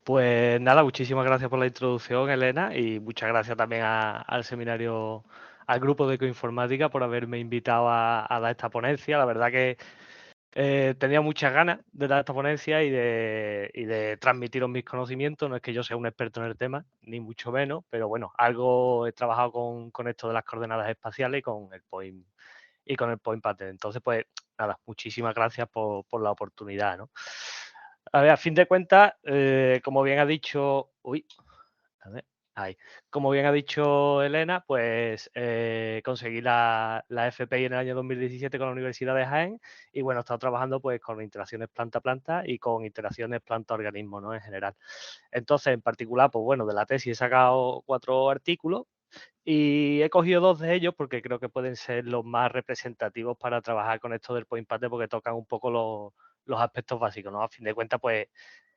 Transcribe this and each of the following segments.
Pues nada, muchísimas gracias por la introducción, Elena, y muchas gracias también al seminario, al grupo de Ecoinformática por haberme invitado a dar esta ponencia. La verdad que tenía muchas ganas de dar esta ponencia y de transmitiros mis conocimientos. No es que yo sea un experto en el tema, ni mucho menos, pero bueno, algo he trabajado con esto de las coordenadas espaciales y con el Point Pattern. Entonces, pues nada, muchísimas gracias por la oportunidad, ¿no? A ver, a fin de cuentas, como bien ha dicho, a ver, ahí. Como bien ha dicho Elena, pues conseguí la FPI en el año 2017 con la Universidad de Jaén y bueno, he estado trabajando pues con interacciones planta-planta y con interacciones planta-organismo, ¿no? En general. Entonces, en particular, pues bueno, de la tesis he sacado 4 artículos y he cogido 2 de ellos porque creo que pueden ser los más representativos para trabajar con esto del point pattern porque tocan un poco los aspectos básicos, ¿no? A fin de cuentas, pues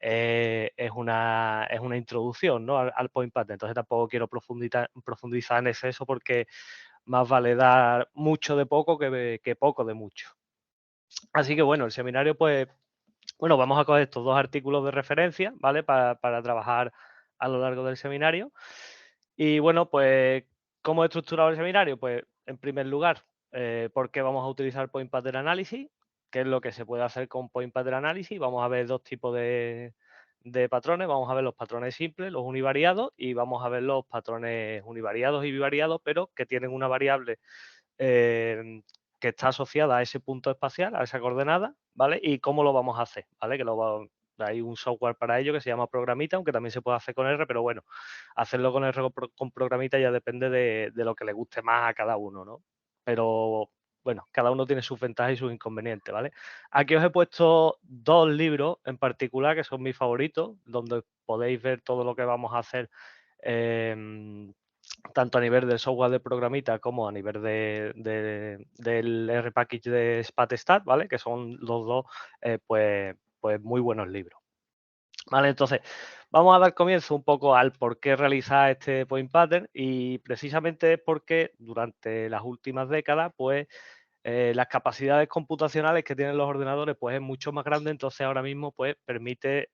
es una introducción, ¿no? Al point pattern. Entonces tampoco quiero profundizar en exceso porque más vale dar mucho de poco que poco de mucho. Así que bueno, el seminario, pues, bueno, vamos a coger estos 2 artículos de referencia, ¿vale? Para trabajar a lo largo del seminario. Y bueno, pues, ¿cómo he estructurado el seminario? Pues, en primer lugar, ¿por qué vamos a utilizar Point Pattern Analysis? ¿Qué es lo que se puede hacer con Point Pattern Analysis? Vamos a ver 2 tipos de patrones. Vamos a ver los patrones simples, los univariados, y vamos a ver los patrones univariados y bivariados, pero que tienen una variable que está asociada a ese punto espacial, a esa coordenada, ¿vale? Y cómo lo vamos a hacer, ¿vale? Hay un software para ello que se llama Programita, aunque también se puede hacer con R, pero bueno, hacerlo con R o con Programita ya depende de lo que le guste más a cada uno, ¿no? Pero bueno, cada uno tiene sus ventajas y sus inconvenientes, ¿vale? Aquí os he puesto 2 libros en particular que son mis favoritos, donde podéis ver todo lo que vamos a hacer tanto a nivel del software de Programita como a nivel del R-Package de SpatStat, ¿vale? Que son los dos, pues muy buenos libros. Vale, entonces, vamos a dar comienzo un poco al por qué realizar este point pattern y precisamente es porque durante las últimas décadas, pues las capacidades computacionales que tienen los ordenadores pues es mucho más grande, entonces ahora mismo pues permite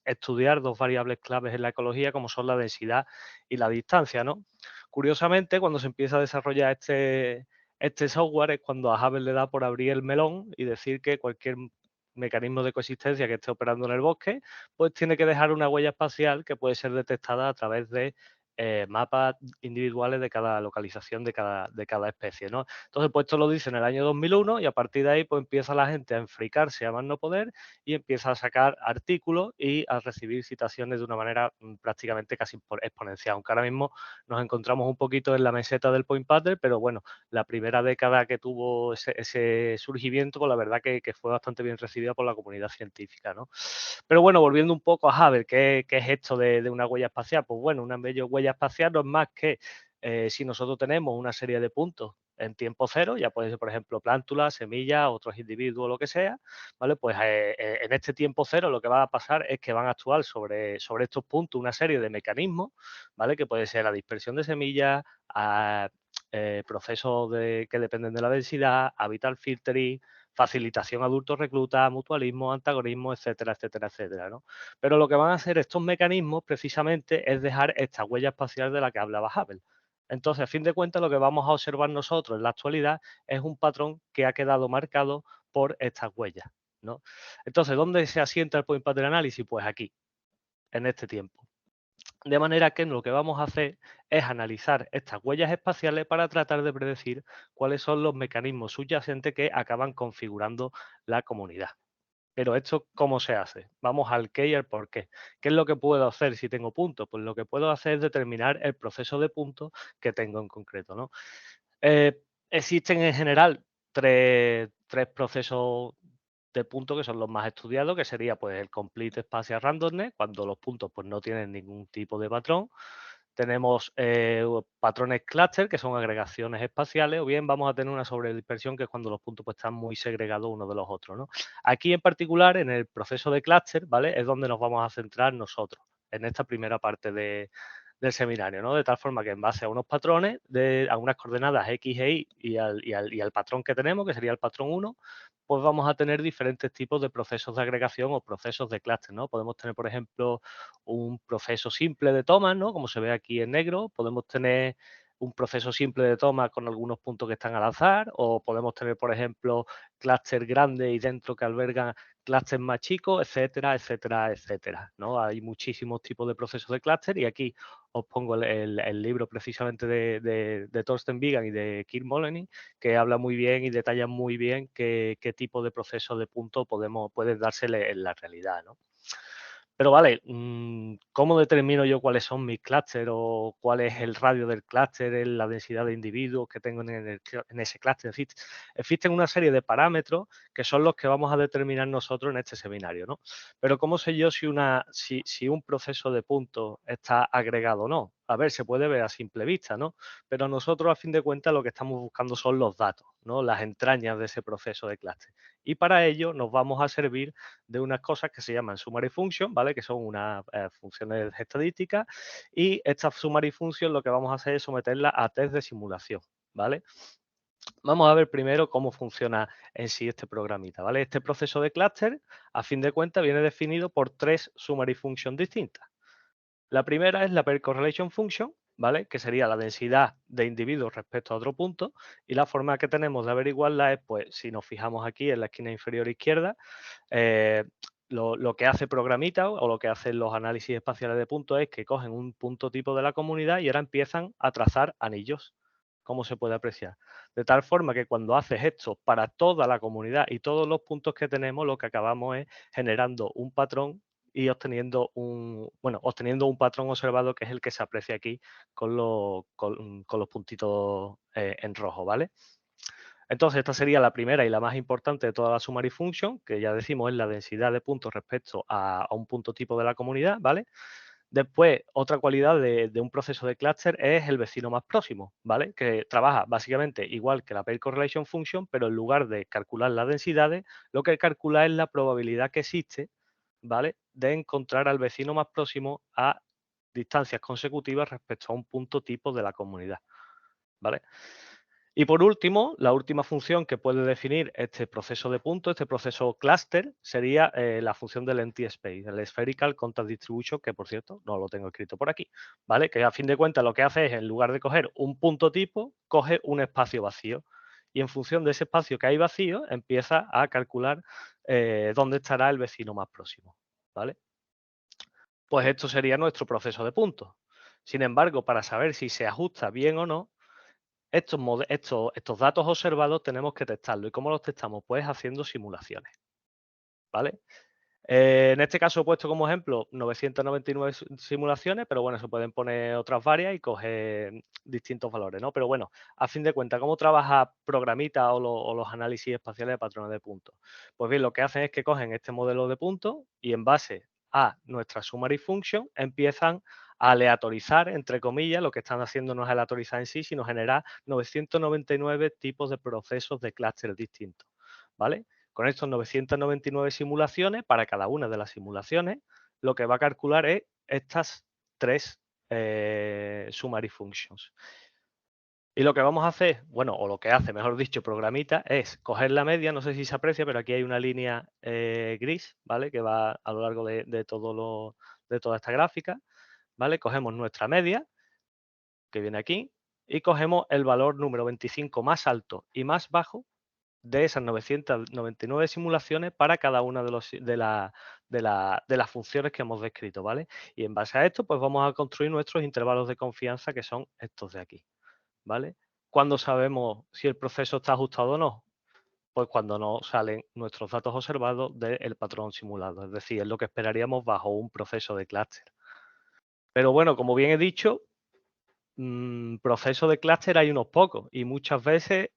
estudiar 2 variables claves en la ecología como son la densidad y la distancia, ¿no? Curiosamente, cuando se empieza a desarrollar este software es cuando a Hubble le da por abrir el melón y decir que cualquier mecanismo de coexistencia que esté operando en el bosque, pues tiene que dejar una huella espacial que puede ser detectada a través de mapas individuales de cada localización de cada especie, ¿no? Entonces, pues esto lo dice en el año 2001 y a partir de ahí pues empieza la gente a enfricarse a más no poder y empieza a sacar artículos y a recibir citaciones de una manera prácticamente casi exponencial, aunque ahora mismo nos encontramos un poquito en la meseta del point pattern, pero bueno, la primera década que tuvo ese surgimiento, pues la verdad que fue bastante bien recibida por la comunidad científica, ¿no? Pero bueno, volviendo un poco a Hubble, ¿qué es esto de una huella espacial? Pues bueno, una huella espacial no es más que si nosotros tenemos una serie de puntos en tiempo cero, ya puede ser, por ejemplo, plántulas, semillas, otros individuos, lo que sea, ¿vale? Pues en este tiempo cero lo que va a pasar es que van a actuar sobre estos puntos una serie de mecanismos, ¿vale? Que puede ser la dispersión de semillas, procesos que dependen de la densidad, habitat filtering, facilitación adultos reclutas, mutualismo, antagonismo, etcétera, etcétera, etcétera, ¿no? Pero lo que van a hacer estos mecanismos precisamente es dejar esta huella espacial de la que hablaba Hubble. Entonces, a fin de cuentas, lo que vamos a observar nosotros en la actualidad es un patrón que ha quedado marcado por estas huellas, ¿no? Entonces, ¿dónde se asienta el point pattern analysis? Pues aquí, en este tiempo. De manera que lo que vamos a hacer es analizar estas huellas espaciales para tratar de predecir cuáles son los mecanismos subyacentes que acaban configurando la comunidad. Pero esto, ¿cómo se hace? Vamos al qué y al por qué. ¿Qué es lo que puedo hacer si tengo puntos? Pues lo que puedo hacer es determinar el proceso de puntos que tengo en concreto, ¿no? Existen en general tres procesos de puntos que son los más estudiados, que sería pues el Complete Spatial Randomness, cuando los puntos pues no tienen ningún tipo de patrón. Tenemos patrones cluster, que son agregaciones espaciales, o bien vamos a tener una sobredispersión, que es cuando los puntos pues, están muy segregados unos de los otros, ¿no? Aquí en particular, en el proceso de cluster, ¿vale? Es donde nos vamos a centrar nosotros, en esta primera parte del seminario, ¿no? De tal forma que en base a unos patrones, a unas coordenadas X e Y y al patrón que tenemos, que sería el patrón 1, pues vamos a tener diferentes tipos de procesos de agregación o procesos de clúster, ¿no? Podemos tener, por ejemplo, un proceso simple de tomas, ¿no? Como se ve aquí en negro, podemos tener un proceso simple de toma con algunos puntos que están al azar, o podemos tener, por ejemplo, clúster grandes y dentro que albergan clústeres más chicos, etcétera, etcétera, etcétera, ¿no? Hay muchísimos tipos de procesos de clúster y aquí os pongo el libro precisamente de Thorsten Vigan y de Kirk Molenin, que habla muy bien y detalla muy bien qué tipo de proceso de punto puede dársele en la realidad, ¿no? Pero vale, ¿cómo determino yo cuáles son mis clústeres o cuál es el radio del clúster, la densidad de individuos que tengo en ese clúster? Existen una serie de parámetros que son los que vamos a determinar nosotros en este seminario, ¿no? Pero ¿cómo sé yo si un proceso de puntos está agregado o no? A ver, se puede ver a simple vista, ¿no? Pero nosotros, a fin de cuentas, lo que estamos buscando son los datos, ¿no? Las entrañas de ese proceso de clúster. Y para ello nos vamos a servir de unas cosas que se llaman summary function, ¿vale? Que son unas funciones estadísticas, y esta summary function lo que vamos a hacer es someterla a test de simulación, ¿vale? Vamos a ver primero cómo funciona en sí este programita, ¿vale? Este proceso de clúster, a fin de cuentas, viene definido por 3 summary functions distintas. La primera es la pair correlation function, ¿vale? Que sería la densidad de individuos respecto a otro punto, y la forma que tenemos de averiguarla es, pues, si nos fijamos aquí en la esquina inferior izquierda, eh, lo que hace Programita o lo que hacen los análisis espaciales de puntos es que cogen un punto tipo de la comunidad y ahora empiezan a trazar anillos, como se puede apreciar. De tal forma que cuando haces esto para toda la comunidad y todos los puntos que tenemos, lo que acabamos es generando un patrón y obteniendo un patrón observado que es el que se aprecia aquí con los puntitos en rojo, ¿vale? Entonces, esta sería la primera y la más importante de toda la summary function, que ya decimos es la densidad de puntos respecto a un punto tipo de la comunidad, ¿vale? Después, otra cualidad de un proceso de clúster es el vecino más próximo, ¿vale? Que trabaja básicamente igual que la pair correlation function, pero en lugar de calcular las densidades, lo que calcula es la probabilidad que existe, ¿vale? De encontrar al vecino más próximo a distancias consecutivas respecto a un punto tipo de la comunidad, ¿vale? Y por último, la última función que puede definir este proceso de puntos, este proceso cluster, sería la función del empty space, el spherical contact distribution, que por cierto no lo tengo escrito por aquí, ¿vale? Que a fin de cuentas lo que hace es, en lugar de coger un punto tipo, coge un espacio vacío. Y en función de ese espacio que hay vacío, empieza a calcular dónde estará el vecino más próximo, ¿vale? Pues esto sería nuestro proceso de puntos. Sin embargo, para saber si se ajusta bien o no, estos datos observados tenemos que testarlo. ¿Y cómo los testamos? Pues haciendo simulaciones, ¿vale? En este caso he puesto como ejemplo 999 simulaciones, pero bueno, se pueden poner otras varias y coger distintos valores, ¿no? Pero bueno, a fin de cuentas, ¿cómo trabaja Programita o los análisis espaciales de patrones de puntos? Pues bien, lo que hacen es que cogen este modelo de puntos y en base a nuestra summary function empiezan a aleatorizar, entre comillas. Lo que están haciendo no es aleatorizar en sí, sino generar 999 tipos de procesos de clústeres distintos, ¿vale? Con estos 999 simulaciones, para cada una de las simulaciones, lo que va a calcular es estas 3 summary functions. Y lo que vamos a hacer, bueno, o lo que hace, mejor dicho, Programita, es coger la media. No sé si se aprecia, pero aquí hay una línea gris, ¿vale? Que va a lo largo de toda esta gráfica, ¿vale? Cogemos nuestra media, que viene aquí, y cogemos el valor número 25 más alto y más bajo de esas 999 simulaciones para cada una de las funciones que hemos descrito, ¿vale? Y en base a esto, pues vamos a construir nuestros intervalos de confianza, que son estos de aquí, ¿vale? ¿Cuándo sabemos si el proceso está ajustado o no? Pues cuando nos salen nuestros datos observados del patrón simulado, es decir, es lo que esperaríamos bajo un proceso de clúster. Pero bueno, como bien he dicho, procesos de clúster hay unos pocos y muchas veces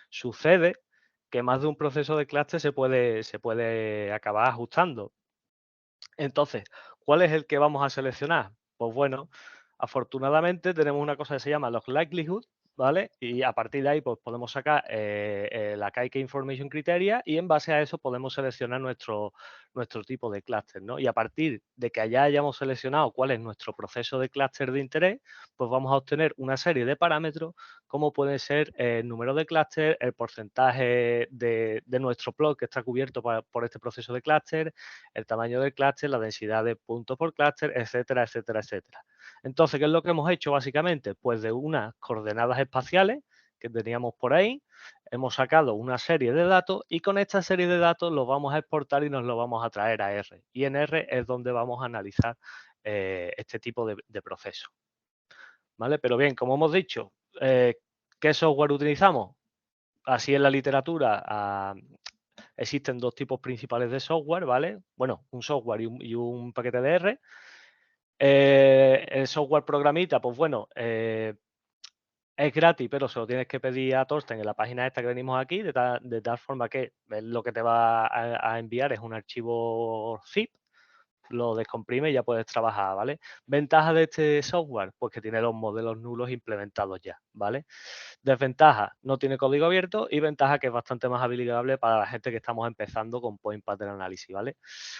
sucede que más de un proceso de clúster se puede acabar ajustando. Entonces, ¿cuál es el que vamos a seleccionar? Pues bueno, afortunadamente tenemos una cosa que se llama los likelihood, ¿vale? Y a partir de ahí, pues podemos sacar la KK Information Criteria y en base a eso podemos seleccionar nuestro tipo de clúster, ¿no? Y a partir de que ya hayamos seleccionado cuál es nuestro proceso de clúster de interés, pues vamos a obtener una serie de parámetros como puede ser el número de clúster, el porcentaje de nuestro plot que está cubierto por este proceso de clúster, el tamaño del clúster, la densidad de puntos por clúster, etcétera, etcétera, etcétera. Entonces, ¿qué es lo que hemos hecho básicamente? Pues de unas coordenadas espaciales que teníamos por ahí, hemos sacado una serie de datos y con esta serie de datos los vamos a exportar y nos lo vamos a traer a R. Y en R es donde vamos a analizar este tipo de procesos. ¿Vale? Pero bien, como hemos dicho, ¿qué software utilizamos? Así en la literatura existen dos tipos principales de software, ¿vale? Bueno, un software y un paquete de R. El software programita, pues bueno, es gratis, pero se lo tienes que pedir a Thorsten en la página esta que venimos aquí, de tal forma que lo que te va a enviar es un archivo zip, lo descomprime y ya puedes trabajar, ¿vale? Ventaja de este software, pues que tiene los modelos nulos implementados ya, ¿vale? Desventaja, no tiene código abierto y ventaja que es bastante más habilitable para la gente que estamos empezando con Point Pattern Analysis, ¿vale?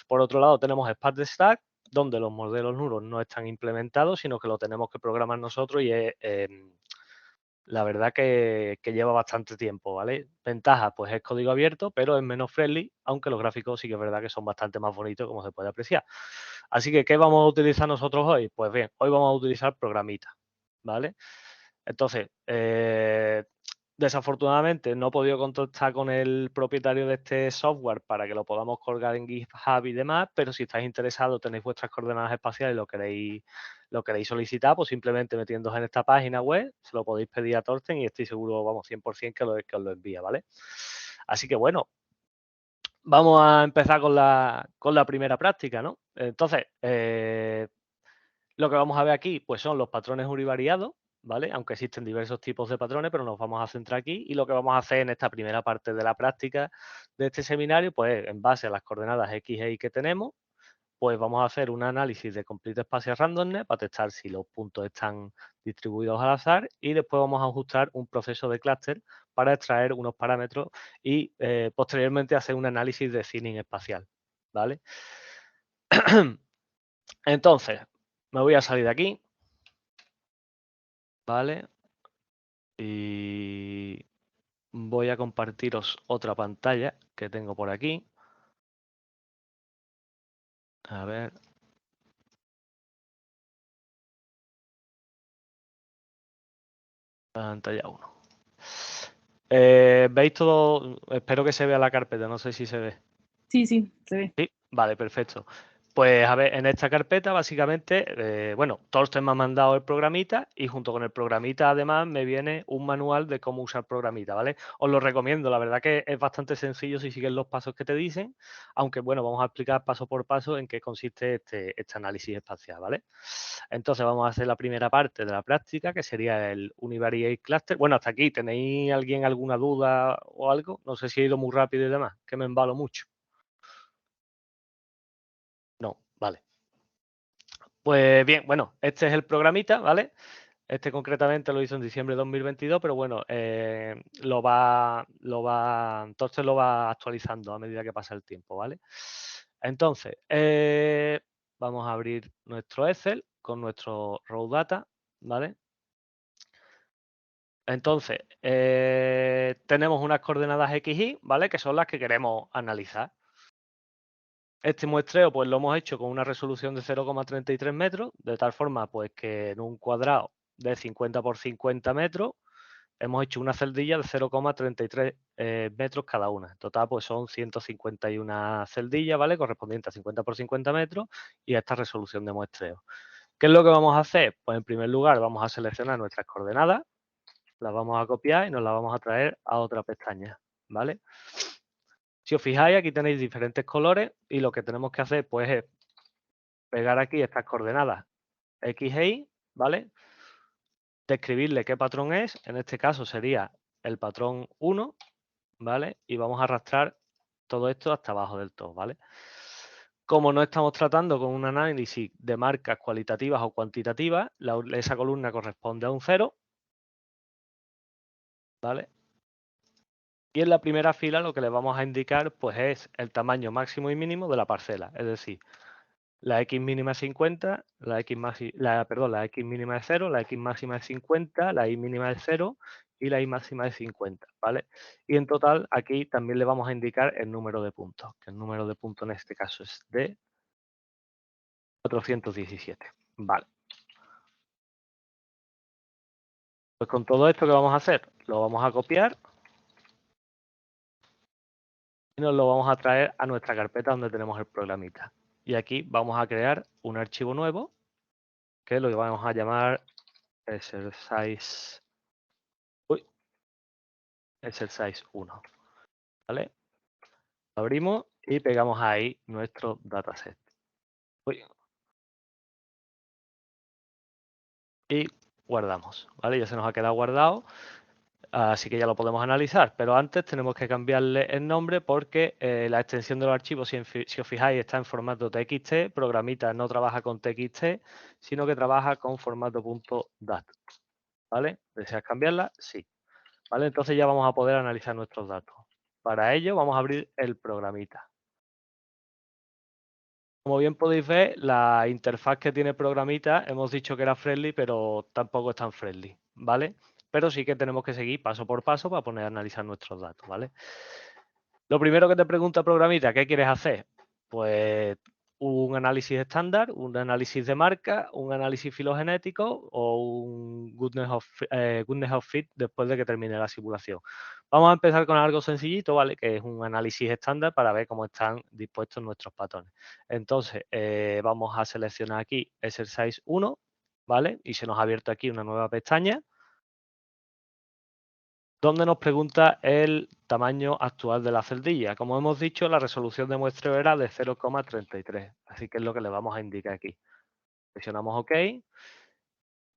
Por otro lado, tenemos Spark donde los modelos nulos no están implementados, sino que lo tenemos que programar nosotros y es, la verdad que lleva bastante tiempo, ¿vale? Ventaja, pues es código abierto, pero es menos friendly, aunque los gráficos sí que es verdad que son bastante más bonitos, como se puede apreciar. Así que, ¿qué vamos a utilizar nosotros hoy? Pues bien, hoy vamos a utilizar Programita, ¿vale? Entonces, desafortunadamente no he podido contactar con el propietario de este software para que lo podamos colgar en GitHub y demás, pero si estáis interesados, tenéis vuestras coordenadas espaciales y lo queréis solicitar, pues simplemente metiéndoos en esta página web, se lo podéis pedir a Thorsten y estoy seguro, vamos, 100% que os lo envía, ¿vale? Así que bueno, vamos a empezar con la primera práctica, ¿no? Entonces, lo que vamos a ver aquí, pues son los patrones univariados, ¿vale? Aunque existen diversos tipos de patrones, pero nos vamos a centrar aquí. Y lo que vamos a hacer en esta primera parte de la práctica de este seminario, pues en base a las coordenadas X e Y que tenemos, pues vamos a hacer un análisis de Complete Spatial Randomness para testar si los puntos están distribuidos al azar y después vamos a ajustar un proceso de clúster para extraer unos parámetros y posteriormente hacer un análisis de thinning espacial, ¿vale? Entonces, me voy a salir de aquí, ¿vale? Y voy a compartiros otra pantalla que tengo por aquí. A ver. Pantalla 1. ¿Veis todo? Espero que se vea la carpeta, no sé si se ve. Sí, sí, se ve. Sí, vale, perfecto. Pues a ver, en esta carpeta básicamente, bueno, Thorsten me ha mandado el programita y junto con el programita además me viene un manual de cómo usar programita, ¿vale? Os lo recomiendo, la verdad que es bastante sencillo si sigues los pasos que te dicen, aunque bueno, vamos a explicar paso por paso en qué consiste este análisis espacial, ¿vale? Entonces vamos a hacer la primera parte de la práctica, que sería el Univariate Cluster. Bueno, hasta aquí, ¿tenéis alguna duda o algo? No sé si he ido muy rápido y demás, que me embalo mucho. No, vale. Pues bien, bueno, este es el programita, ¿vale? Este concretamente lo hizo en diciembre de 2022, pero bueno, entonces lo va actualizando a medida que pasa el tiempo, ¿vale? Entonces, vamos a abrir nuestro Excel con nuestro raw data, ¿vale? Entonces, tenemos unas coordenadas X, Y, ¿vale? Que son las que queremos analizar. Este muestreo pues lo hemos hecho con una resolución de 0,33 metros, de tal forma pues que en un cuadrado de 50 por 50 metros hemos hecho una celdilla de 0,33 metros cada una. En total pues son 151 celdillas, ¿vale? Correspondiente a 50 por 50 metros y a esta resolución de muestreo. ¿Qué es lo que vamos a hacer? Pues en primer lugar vamos a seleccionar nuestras coordenadas, las vamos a copiar y nos las vamos a traer a otra pestaña, ¿vale? Si os fijáis, aquí tenéis diferentes colores y lo que tenemos que hacer pues es pegar aquí estas coordenadas X e Y, ¿vale? Describirle qué patrón es, en este caso sería el patrón 1, ¿vale? Y vamos a arrastrar todo esto hasta abajo del todo, ¿vale? Como no estamos tratando con un análisis de marcas cualitativas o cuantitativas, esa columna corresponde a un 0 ¿vale? Y en la primera fila lo que le vamos a indicar pues es el tamaño máximo y mínimo de la parcela, es decir, la X mínima es 50, la X mínima es 0, la X máxima es 50, la Y mínima es 0 y la Y máxima es 50, ¿vale? Y en total aquí también le vamos a indicar el número de puntos, que el número de puntos en este caso es de 417, ¿vale? Pues con todo esto, ¿qué vamos a hacer? Lo vamos a copiar y nos lo vamos a traer a nuestra carpeta donde tenemos el programita. Y aquí vamos a crear un archivo nuevo que lo vamos a llamar exercise, uy, exercise 1, ¿vale? Lo abrimos y pegamos ahí nuestro dataset. Uy, y guardamos, ¿vale? Ya se nos ha quedado guardado, así que ya lo podemos analizar. Pero antes tenemos que cambiarle el nombre porque la extensión de los archivos, si os fijáis, está en formato TXT. Programita no trabaja con TXT, sino que trabaja con formato .dat, ¿vale? ¿Deseas cambiarla? Sí. ¿Vale? Entonces ya vamos a poder analizar nuestros datos. Para ello vamos a abrir el programita. Como bien podéis ver, la interfaz que tiene programita, hemos dicho que era friendly, pero tampoco es tan friendly, ¿vale? Pero sí que tenemos que seguir paso por paso para poner a analizar nuestros datos, ¿vale? Lo primero que te pregunta programita, ¿qué quieres hacer? Pues un análisis estándar, un análisis de marca, un análisis filogenético o un goodness of fit después de que termine la simulación. Vamos a empezar con algo sencillito, ¿vale? Que es un análisis estándar para ver cómo están dispuestos nuestros patrones. Entonces, vamos a seleccionar aquí Exercise 1, ¿vale? Y se nos ha abierto aquí una nueva pestaña donde nos pregunta el tamaño actual de la celdilla. Como hemos dicho, la resolución de muestreo era de 0,33, así que es lo que le vamos a indicar aquí. Presionamos OK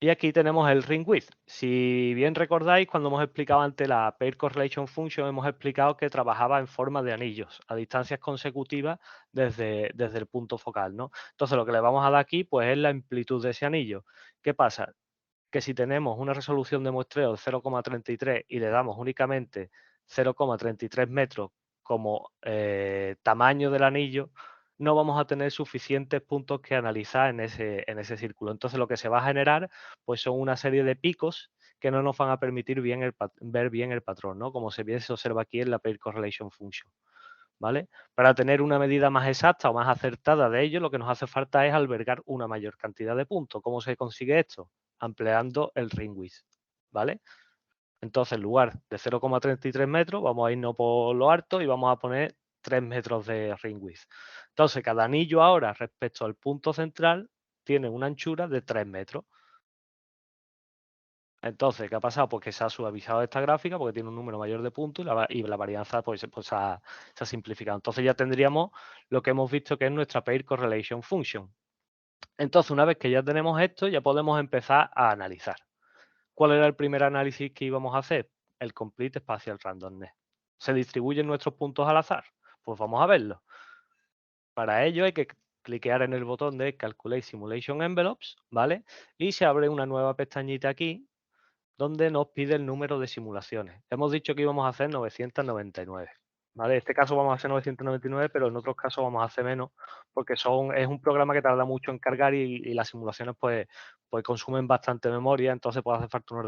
y aquí tenemos el ring width. Si bien recordáis, cuando hemos explicado antes la Pair Correlation Function, hemos explicado que trabajaba en forma de anillos, a distancias consecutivas desde el punto focal, ¿no? Entonces, lo que le vamos a dar aquí pues, es la amplitud de ese anillo. ¿Qué pasa? Que si tenemos una resolución de muestreo de 0,33 y le damos únicamente 0,33 metros como tamaño del anillo, no vamos a tener suficientes puntos que analizar en ese círculo. Entonces lo que se va a generar pues son una serie de picos que no nos van a permitir ver bien el patrón, ¿no? Como bien se observa aquí en la Pair Correlation Function, ¿vale? Para tener una medida más exacta o más acertada de ello, lo que nos hace falta es albergar una mayor cantidad de puntos. ¿Cómo se consigue esto? Ampliando el ring width, ¿vale? Entonces, en lugar de 0,33 metros, vamos a irnos por lo alto y vamos a poner 3 metros de ring width. Entonces, cada anillo ahora, respecto al punto central, tiene una anchura de 3 metros. Entonces, ¿qué ha pasado? Pues que se ha suavizado esta gráfica porque tiene un número mayor de puntos y la varianza pues se ha simplificado. Entonces ya tendríamos lo que hemos visto que es nuestra Pair Correlation Function. Entonces, una vez que ya tenemos esto, ya podemos empezar a analizar. ¿Cuál era el primer análisis que íbamos a hacer? El Complete Spatial Randomness. ¿Se distribuyen nuestros puntos al azar? Pues vamos a verlo. Para ello hay que cliquear en el botón de Calculate Simulation Envelopes, ¿vale? Y se abre una nueva pestañita aquí donde nos pide el número de simulaciones. Hemos dicho que íbamos a hacer 999. ¿Vale? En este caso vamos a hacer 999, pero en otros casos vamos a hacer menos, porque es un programa que tarda mucho en cargar y las simulaciones pues consumen bastante memoria, entonces puede hacer falta un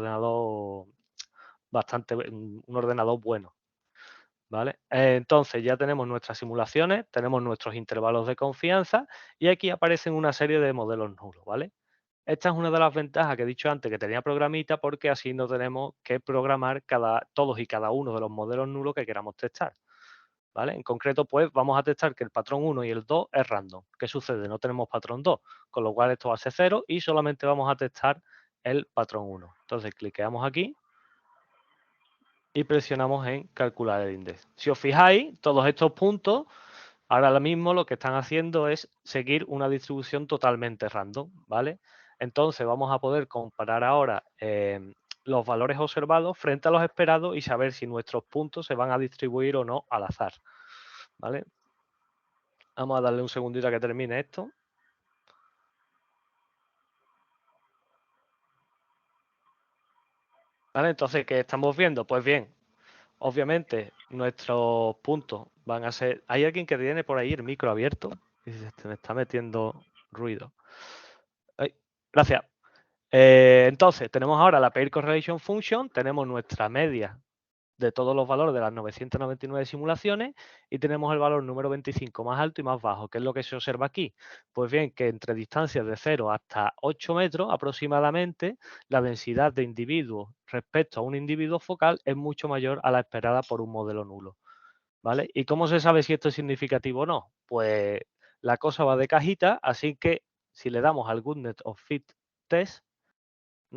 ordenador bueno. ¿Vale? Entonces ya tenemos nuestras simulaciones, tenemos nuestros intervalos de confianza y aquí aparecen una serie de modelos nulos, ¿vale? Esta es una de las ventajas que he dicho antes que tenía programita porque así no tenemos que programar todos y cada uno de los modelos nulos que queramos testar, ¿vale? En concreto, pues vamos a testar que el patrón 1 y el 2 es random. ¿Qué sucede? No tenemos patrón 2, con lo cual esto va a ser 0 y solamente vamos a testar el patrón 1. Entonces, cliqueamos aquí y presionamos en calcular el índice. Si os fijáis, todos estos puntos ahora mismo lo que están haciendo es seguir una distribución totalmente random, ¿vale? Entonces vamos a poder comparar ahora los valores observados frente a los esperados y saber si nuestros puntos se van a distribuir o no al azar, ¿vale? Vamos a darle un segundito a que termine esto. ¿Vale? Entonces, ¿qué estamos viendo? Pues bien, obviamente nuestros puntos van a ser... ¿Hay alguien que tiene por ahí el micro abierto? Y se me está metiendo ruido. Ay, gracias. Entonces, tenemos ahora la Pair Correlation Function, tenemos nuestra media de todos los valores de las 999 simulaciones y tenemos el valor número 25 más alto y más bajo. ¿Qué es lo que se observa aquí? Pues bien, que entre distancias de 0 hasta 8 metros aproximadamente, la densidad de individuos respecto a un individuo focal es mucho mayor a la esperada por un modelo nulo. ¿Vale? ¿Y cómo se sabe si esto es significativo o no? Pues la cosa va de cajita, así que si le damos al Goodness of Fit Test,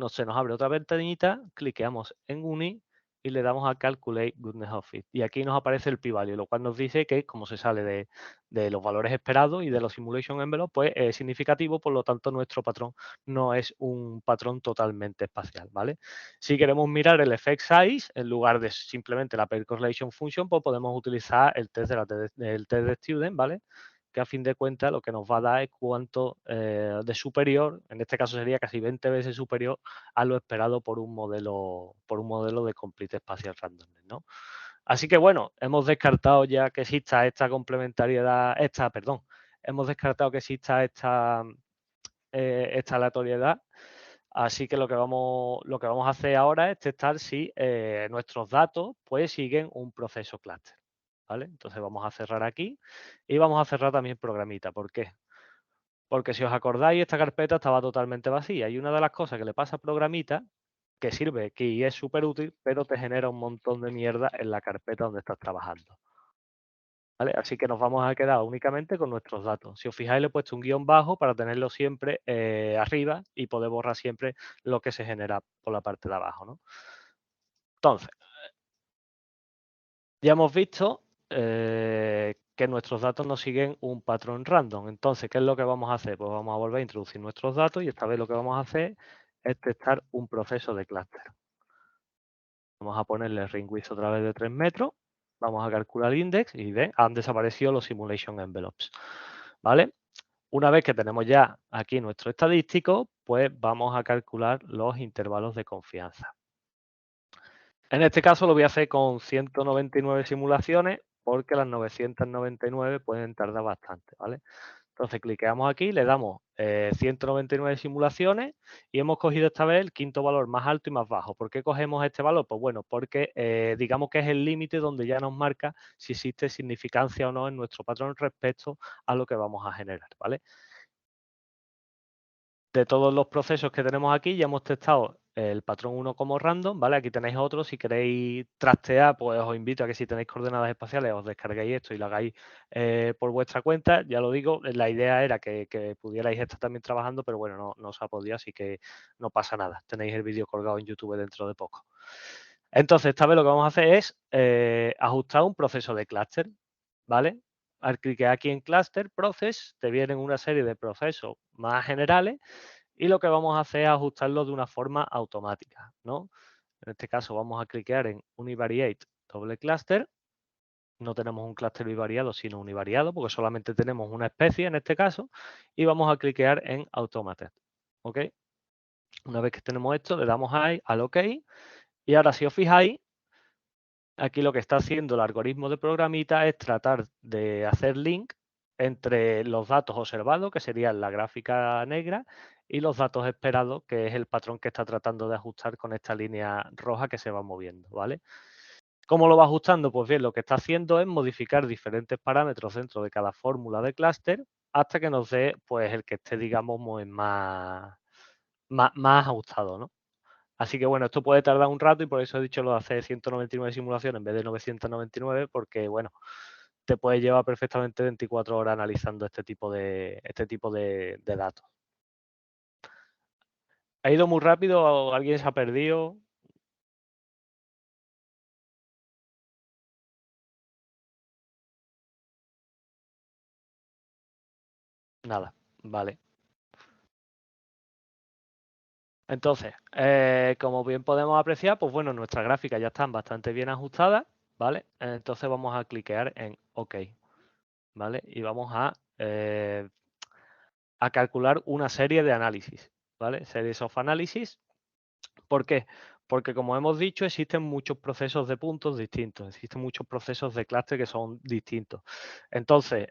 se nos abre otra ventanita, cliqueamos en UNI y le damos a Calculate Goodness of Fit. Y aquí nos aparece el p-value, lo cual nos dice que como se sale de los valores esperados y de los simulation envelopes, pues es significativo, por lo tanto nuestro patrón no es un patrón totalmente espacial, ¿vale? Si queremos mirar el effect size, en lugar de simplemente la pair correlation function, pues podemos utilizar el test el test de student, ¿vale? Que a fin de cuentas lo que nos va a dar es cuánto de superior, en este caso sería casi 20 veces superior a lo esperado por un modelo de Complete Spatial Randomness, ¿no? Así que bueno, hemos descartado ya que exista esta complementariedad, hemos descartado que exista esta aleatoriedad. Así que lo que vamos a hacer ahora es testar si nuestros datos pues siguen un proceso cluster. ¿Vale? Entonces vamos a cerrar aquí y vamos a cerrar también programita. ¿Por qué? Porque si os acordáis, esta carpeta estaba totalmente vacía y una de las cosas que le pasa a programita, que sirve, que es súper útil, pero te genera un montón de mierda en la carpeta donde estás trabajando. ¿Vale? Así que nos vamos a quedar únicamente con nuestros datos. Si os fijáis, le he puesto un guión bajo para tenerlo siempre arriba y poder borrar siempre lo que se genera por la parte de abajo, ¿no? Entonces, ya hemos visto que nuestros datos no siguen un patrón random. Entonces, ¿qué es lo que vamos a hacer? Pues vamos a volver a introducir nuestros datos y esta vez lo que vamos a hacer es testar un proceso de clúster. Vamos a ponerle ring width otra vez de 3 metros. Vamos a calcular el index y ven, han desaparecido los simulation envelopes. ¿Vale? Una vez que tenemos ya aquí nuestro estadístico, pues vamos a calcular los intervalos de confianza. En este caso lo voy a hacer con 199 simulaciones porque las 999 pueden tardar bastante, ¿vale? Entonces cliqueamos aquí, le damos 199 simulaciones y hemos cogido esta vez el quinto valor más alto y más bajo. ¿Por qué cogemos este valor? Pues bueno, porque digamos que es el límite donde ya nos marca si existe significancia o no en nuestro patrón respecto a lo que vamos a generar, ¿vale? De todos los procesos que tenemos aquí, ya hemos testado el patrón 1 como random, ¿vale? Aquí tenéis otro. Si queréis trastear, pues os invito a que si tenéis coordenadas espaciales os descarguéis esto y lo hagáis por vuestra cuenta. Ya lo digo, la idea era que pudierais estar también trabajando, pero bueno, no se ha podido, así que no pasa nada. Tenéis el vídeo colgado en YouTube dentro de poco. Entonces, esta vez lo que vamos a hacer es ajustar un proceso de clúster, ¿vale? Al clicar aquí en Cluster Process, te vienen una serie de procesos más generales y lo que vamos a hacer es ajustarlo de una forma automática, ¿no? En este caso vamos a clicar en Univariate doble cluster. No tenemos un clúster bivariado, sino univariado, porque solamente tenemos una especie en este caso. Y vamos a clicar en Automated, ¿ok? Una vez que tenemos esto, le damos al OK. Y ahora, si os fijáis, aquí lo que está haciendo el algoritmo de programita es tratar de hacer link entre los datos observados, que serían la gráfica negra, y los datos esperados, que es el patrón que está tratando de ajustar con esta línea roja que se va moviendo, ¿vale? ¿Cómo lo va ajustando? Pues bien, lo que está haciendo es modificar diferentes parámetros dentro de cada fórmula de clúster hasta que nos dé pues el que esté, digamos, más ajustado, ¿no? Así que bueno, esto puede tardar un rato y por eso he dicho lo de hacer 199 simulaciones en vez de 999, porque bueno, te puede llevar perfectamente 24 horas analizando este tipo de datos. ¿Ha ido muy rápido o alguien se ha perdido? Nada, vale. Entonces, como bien podemos apreciar, pues bueno, nuestras gráficas ya están bastante bien ajustadas, ¿vale? Entonces vamos a cliquear en OK, ¿vale? Y vamos a calcular una serie de análisis, ¿vale? Series of Analysis. ¿Por qué? Porque como hemos dicho, existen muchos procesos de puntos distintos, existen muchos procesos de clúster que son distintos. Entonces,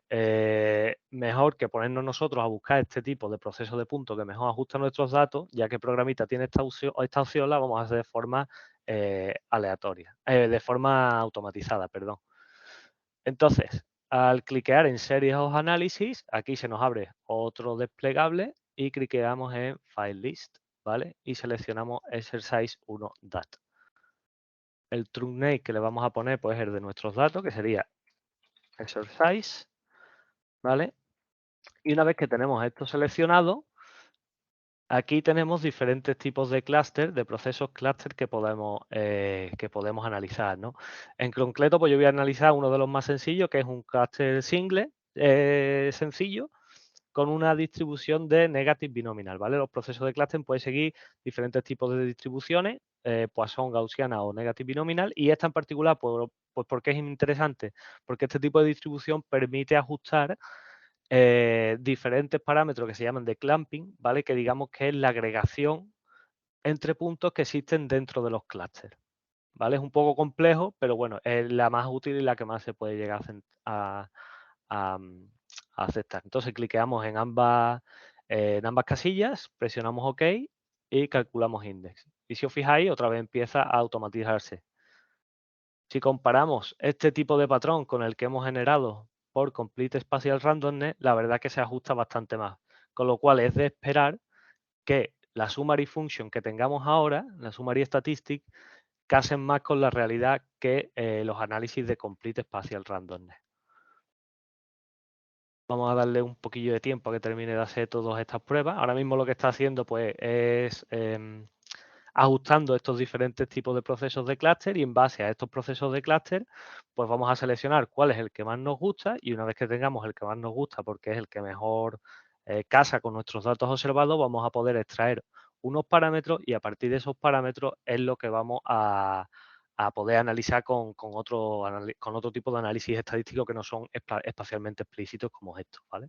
mejor que ponernos nosotros a buscar este tipo de procesos de puntos que mejor ajustan nuestros datos, ya que Programita tiene esta opción la vamos a hacer de forma aleatoria, de forma automatizada, perdón. Entonces, al cliquear en Series of Analysis, aquí se nos abre otro desplegable y cliqueamos en File List, ¿vale? Y seleccionamos Exercise 1 Data. El trunk name que le vamos a poner pues es el de nuestros datos, que sería Exercise, ¿vale? Y una vez que tenemos esto seleccionado, aquí tenemos diferentes tipos de clúster, de procesos clúster que podemos analizar, ¿no? En concreto, pues yo voy a analizar uno de los más sencillos, que es un clúster single sencillo, con una distribución de negative binomial, ¿vale? Los procesos de cluster pueden seguir diferentes tipos de distribuciones, Poisson, gaussiana o negative binomial, y esta en particular, pues ¿por qué es interesante? Porque este tipo de distribución permite ajustar diferentes parámetros que se llaman de clamping, ¿vale? Que digamos que es la agregación entre puntos que existen dentro de los clústeres, ¿vale? Es un poco complejo, pero bueno, es la más útil y la que más se puede llegar a, a aceptar. Entonces cliqueamos en ambas casillas, presionamos OK y calculamos index. Y si os fijáis, otra vez empieza a automatizarse. Si comparamos este tipo de patrón con el que hemos generado por Complete Spatial Randomness, la verdad que se ajusta bastante más. Con lo cual es de esperar que la summary function que tengamos ahora, la summary statistic, casen más con la realidad que los análisis de Complete Spatial Randomness. Vamos a darle un poquillo de tiempo a que termine de hacer todas estas pruebas. Ahora mismo lo que está haciendo pues es ajustando estos diferentes tipos de procesos de clúster y en base a estos procesos de clúster pues vamos a seleccionar cuál es el que más nos gusta y una vez que tengamos el que más nos gusta porque es el que mejor casa con nuestros datos observados, vamos a poder extraer unos parámetros y a partir de esos parámetros es lo que vamos a poder analizar con otro tipo de análisis estadístico que no son espacialmente explícitos como estos, ¿vale?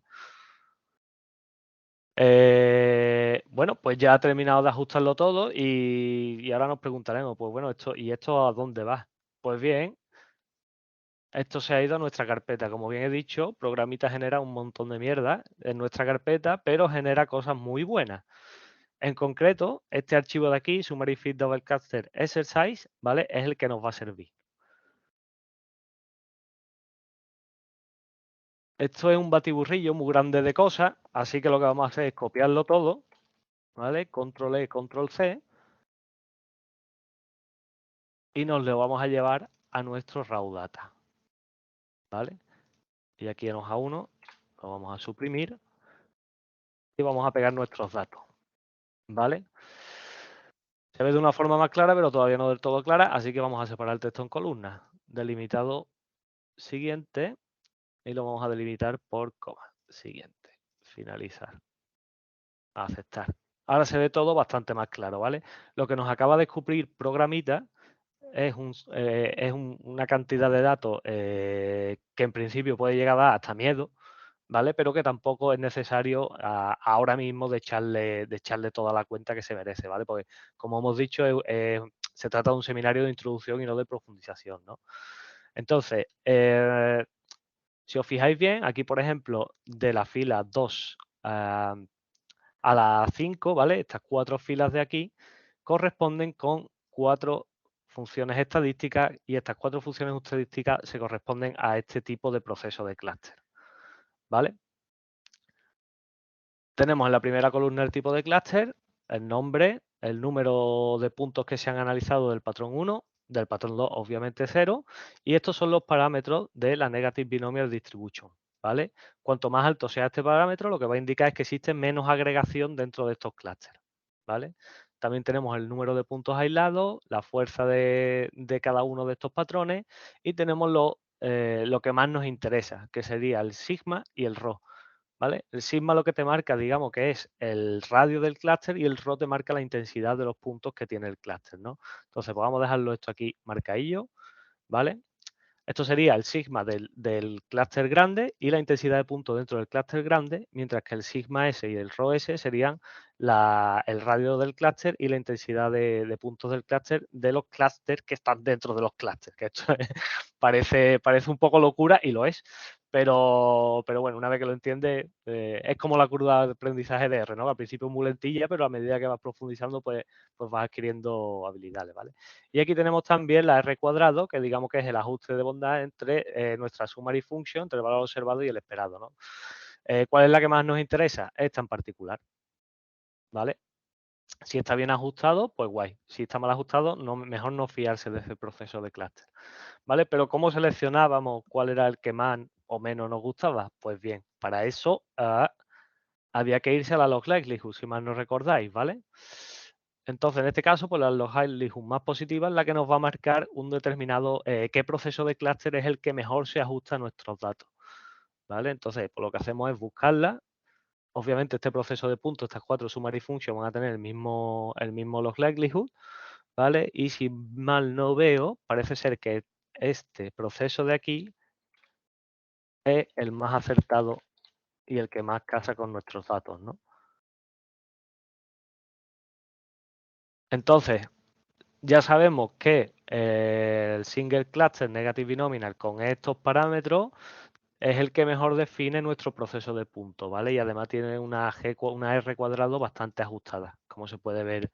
Bueno, pues ya ha terminado de ajustarlo todo y ahora nos preguntaremos, pues bueno, ¿esto a dónde va? Pues bien, esto se ha ido a nuestra carpeta. Como bien he dicho, Programita genera un montón de mierda en nuestra carpeta, pero genera cosas muy buenas. En concreto, este archivo de aquí, Summary Fit Double Cluster Exercise, ¿vale? Es el que nos va a servir. Esto es un batiburrillo muy grande de cosas, así que lo que vamos a hacer es copiarlo todo, ¿vale? Control E, Control C, y nos lo vamos a llevar a nuestro raw data, ¿vale? Y aquí en hoja 1 lo vamos a suprimir y vamos a pegar nuestros datos, ¿vale? Se ve de una forma más clara, pero todavía no del todo clara, así que vamos a separar el texto en columnas. Delimitado siguiente y lo vamos a delimitar por coma. Siguiente. Finalizar. Aceptar. Ahora se ve todo bastante más claro, ¿vale? Lo que nos acaba de descubrir Programita es una cantidad de datos que en principio puede llegar a dar hasta miedo, ¿vale? Pero que tampoco es necesario ahora mismo de echarle toda la cuenta que se merece, ¿vale? Porque, como hemos dicho, se trata de un seminario de introducción y no de profundización, ¿no? Entonces, si os fijáis bien, aquí, por ejemplo, de la fila 2 a la 5, ¿vale? Estas 4 filas de aquí corresponden con 4 funciones estadísticas y estas 4 funciones estadísticas se corresponden a este tipo de proceso de clúster, ¿vale? Tenemos en la primera columna el tipo de clúster, el nombre, el número de puntos que se han analizado del patrón 1, del patrón 2 obviamente 0, y estos son los parámetros de la Negative Binomial Distribution, ¿vale? Cuanto más alto sea este parámetro, lo que va a indicar es que existe menos agregación dentro de estos clústeres, ¿vale? También tenemos el número de puntos aislados, la fuerza de cada uno de estos patrones y tenemos lo que más nos interesa, que sería el sigma y el rho. ¿Vale? El sigma lo que te marca, digamos, que es el radio del clúster y el rho te marca la intensidad de los puntos que tiene el clúster, ¿no? Entonces, pues vamos a dejarlo esto aquí marcadillo, ¿vale? Esto sería el sigma del clúster grande y la intensidad de puntos dentro del clúster grande, mientras que el sigma S y el rho S serían el radio del clúster y la intensidad de puntos del clúster de los clústeres que están dentro de los clústeres. Que esto parece un poco locura y lo es. Pero bueno, una vez que lo entiendes, es como la curva de aprendizaje de R, ¿no? Al principio es muy lentilla, pero a medida que vas profundizando, pues vas adquiriendo habilidades, ¿vale? Y aquí tenemos también la R cuadrado, que digamos que es el ajuste de bondad entre nuestra summary function, entre el valor observado y el esperado, ¿no? ¿Cuál es la que más nos interesa? Esta en particular, ¿vale? Si está bien ajustado, pues guay. Si está mal ajustado, mejor no fiarse de ese proceso de clúster, ¿vale? Pero ¿cómo seleccionábamos cuál era el que más o menos nos gustaba? Pues bien, para eso había que irse a la log likelihood, si mal no recordáis, ¿vale? Entonces, en este caso, pues la log likelihood más positiva es la que nos va a marcar un determinado, qué proceso de clúster es el que mejor se ajusta a nuestros datos, ¿vale? Entonces, pues lo que hacemos es buscarla. Obviamente, este proceso de puntos, estas 4 summary functions van a tener el mismo log likelihood, ¿vale? Y si mal no veo, parece ser que este proceso de aquí es el más acertado y el que más casa con nuestros datos, ¿no? Entonces, ya sabemos que el single cluster negative binomial con estos parámetros es el que mejor define nuestro proceso de punto, ¿vale? Y además tiene una R cuadrado bastante ajustada, como se puede ver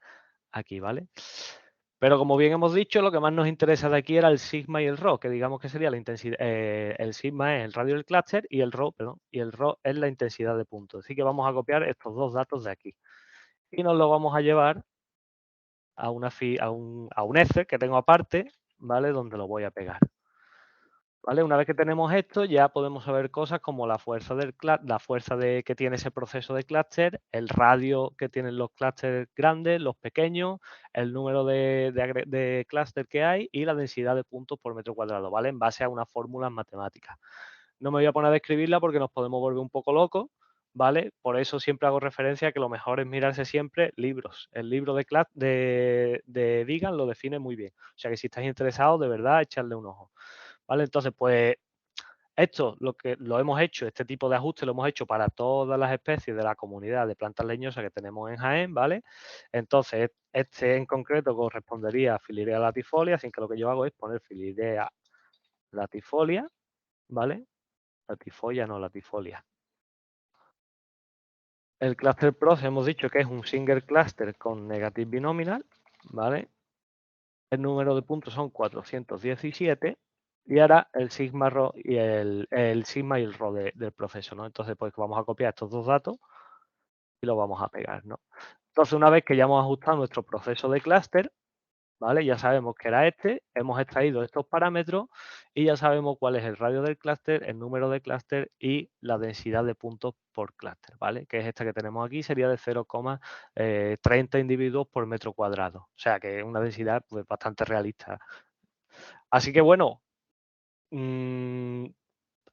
aquí, ¿vale? Pero como bien hemos dicho, lo que más nos interesa de aquí era el sigma y el rho, que digamos que sería la intensidad, el sigma es el radio del clúster y el rho, perdón, y el rho es la intensidad de punto. Así que vamos a copiar estos dos datos de aquí y nos lo vamos a llevar a un Excel que tengo aparte, ¿vale? Donde lo voy a pegar. ¿Vale? Una vez que tenemos esto, ya podemos saber cosas como la fuerza que tiene ese proceso de clúster, el radio que tienen los clústeres grandes, los pequeños, el número de clúster que hay y la densidad de puntos por metro cuadrado, ¿vale? En base a unas fórmulas matemáticas. No me voy a poner a describirla porque nos podemos volver un poco locos, ¿vale? Por eso siempre hago referencia a que lo mejor es mirarse siempre libros. El libro de Vigan lo define muy bien. O sea que si estáis interesados, de verdad, echarle un ojo. ¿Vale? Entonces, pues esto lo que lo hemos hecho, este tipo de ajuste lo hemos hecho para todas las especies de la comunidad de plantas leñosas que tenemos en Jaén, ¿vale? Entonces, este en concreto correspondería a Filidea latifolia, así que lo que yo hago es poner Filidea latifolia, ¿vale? Latifolia, no latifolia. El cluster pros hemos dicho que es un single cluster con negative binomial, ¿vale? El número de puntos son 417 y ahora el sigma rho y el sigma y el rho del proceso, ¿no? Entonces, pues vamos a copiar estos dos datos y los vamos a pegar, ¿no? Entonces, una vez que ya hemos ajustado nuestro proceso de clúster, ¿vale? Ya sabemos que era este, hemos extraído estos parámetros y ya sabemos cuál es el radio del clúster, el número de clúster y la densidad de puntos por clúster, ¿vale? Que es esta que tenemos aquí, sería de 0,30 individuos por metro cuadrado. O sea, que es una densidad pues, bastante realista. Así que bueno,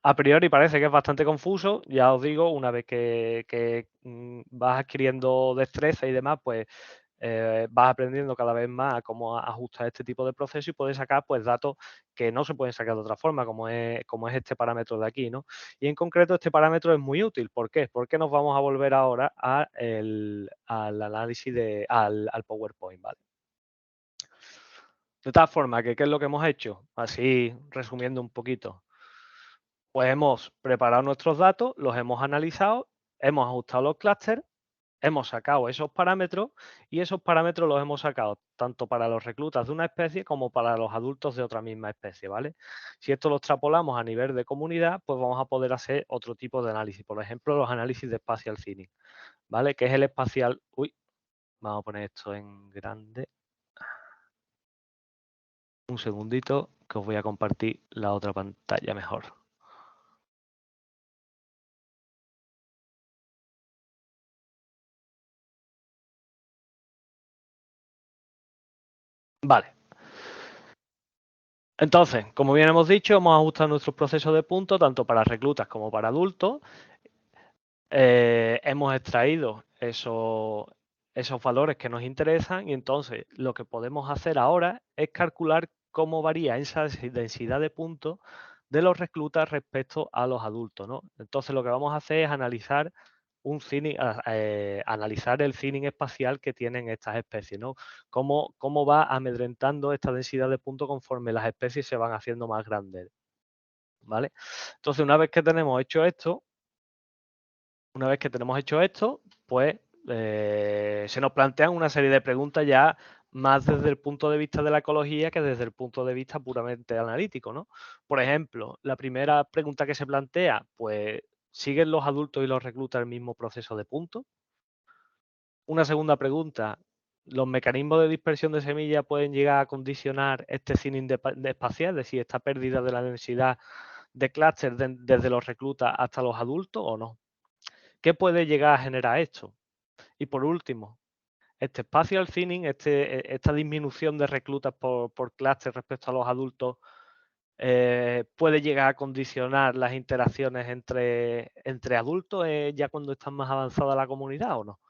a priori parece que es bastante confuso. Ya os digo, una vez que vas adquiriendo destreza y demás, pues vas aprendiendo cada vez más a cómo ajustar este tipo de proceso y puedes sacar pues datos que no se pueden sacar de otra forma, como es este parámetro de aquí, ¿no? Y en concreto este parámetro es muy útil. ¿Por qué? Porque nos vamos a volver ahora al análisis al PowerPoint, ¿vale? De tal forma que, ¿qué es lo que hemos hecho? Así, resumiendo un poquito. Pues hemos preparado nuestros datos, los hemos analizado, hemos ajustado los clústeres, hemos sacado esos parámetros y esos parámetros los hemos sacado tanto para los reclutas de una especie como para los adultos de otra misma especie, ¿vale? Si esto lo extrapolamos a nivel de comunidad, pues vamos a poder hacer otro tipo de análisis. Por ejemplo, los análisis de spatial thinning, ¿vale? Que es el espacial... Uy, vamos a poner esto en grande. Un segundito que os voy a compartir la otra pantalla mejor. Vale. Entonces, como bien hemos dicho, hemos ajustado nuestros procesos de puntos tanto para reclutas como para adultos. Hemos extraído esos valores que nos interesan y entonces lo que podemos hacer ahora es calcular cómo varía esa densidad de puntos de los reclutas respecto a los adultos, ¿no? Entonces lo que vamos a hacer es analizar analizar el thinning espacial que tienen estas especies, ¿no? Cómo va amedrentando esta densidad de puntos conforme las especies se van haciendo más grandes, ¿vale? Entonces, una vez que tenemos hecho esto, pues se nos plantean una serie de preguntas ya más desde el punto de vista de la ecología que desde el punto de vista puramente analítico, ¿no? Por ejemplo, la primera pregunta que se plantea, pues, ¿siguen los adultos y los reclutas el mismo proceso de puntos? Una segunda pregunta, ¿los mecanismos de dispersión de semillas pueden llegar a condicionar este thinning de espacial, es decir, esta pérdida de la densidad de clústeres desde los reclutas hasta los adultos o no? ¿Qué puede llegar a generar esto? Y por último, este spatial thinning, esta disminución de reclutas por clúster respecto a los adultos, puede llegar a condicionar las interacciones entre adultos ya cuando están más avanzada la comunidad o no.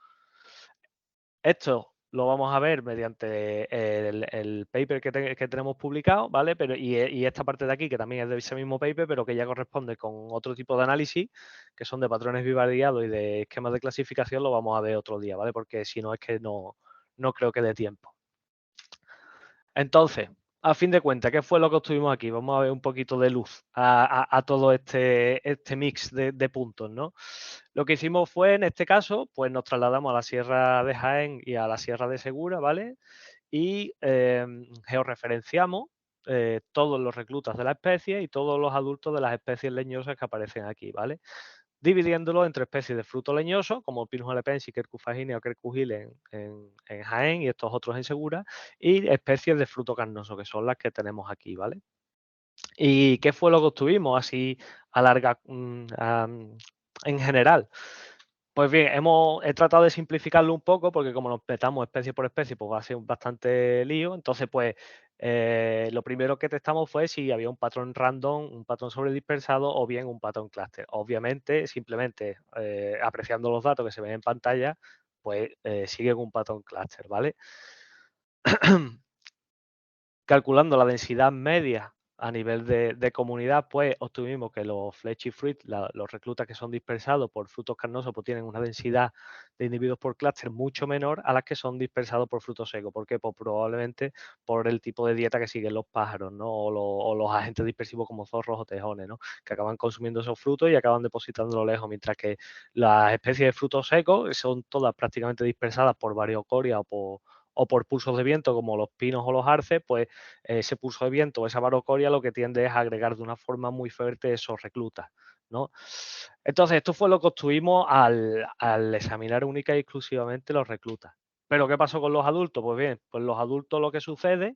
Esto lo vamos a ver mediante el paper que tenemos publicado, ¿vale? Y esta parte de aquí, que también es de ese mismo paper, pero que ya corresponde con otro tipo de análisis, que son de patrones bivariados y de esquemas de clasificación, lo vamos a ver otro día, ¿vale? Porque si no es que no creo que dé tiempo. Entonces, a fin de cuentas, ¿qué fue lo que obtuvimos aquí? Vamos a ver un poquito de luz a todo este mix de puntos, ¿no? Lo que hicimos fue, en este caso, pues nos trasladamos a la Sierra de Jaén y a la Sierra de Segura, ¿vale? Y georreferenciamos todos los reclutas de la especie y todos los adultos de las especies leñosas que aparecen aquí, ¿vale? Dividiéndolo entre especies de fruto leñoso, como Pinus halepensis, Quercus faginea o Quercus gil en Jaén y estos otros en Segura, y especies de fruto carnoso, que son las que tenemos aquí, ¿vale? ¿Y qué fue lo que obtuvimos así a en general? Pues bien, he tratado de simplificarlo un poco porque como nos petamos especie por especie, pues va a ser bastante lío. Entonces, pues lo primero que testamos fue si había un patrón random, un patrón sobredispersado o bien un patrón clúster. Obviamente, simplemente apreciando los datos que se ven en pantalla, pues siguen un patrón clúster, ¿vale? Calculando la densidad media a nivel de comunidad, pues obtuvimos que los fleshy fruit, los reclutas que son dispersados por frutos carnosos, pues tienen una densidad de individuos por clúster mucho menor a las que son dispersados por frutos secos. ¿Por qué? Pues probablemente por el tipo de dieta que siguen los pájaros, ¿no? O los agentes dispersivos como zorros o tejones, ¿no? Que acaban consumiendo esos frutos y acaban depositándolo lejos, mientras que las especies de frutos secos son todas prácticamente dispersadas por variocoria o por pulsos de viento, como los pinos o los arces, pues ese pulso de viento o esa barocoria lo que tiende es a agregar de una forma muy fuerte esos reclutas, ¿no? Entonces, esto fue lo que obtuvimos al examinar única y exclusivamente los reclutas. ¿Pero qué pasó con los adultos? Pues bien, pues los adultos lo que sucede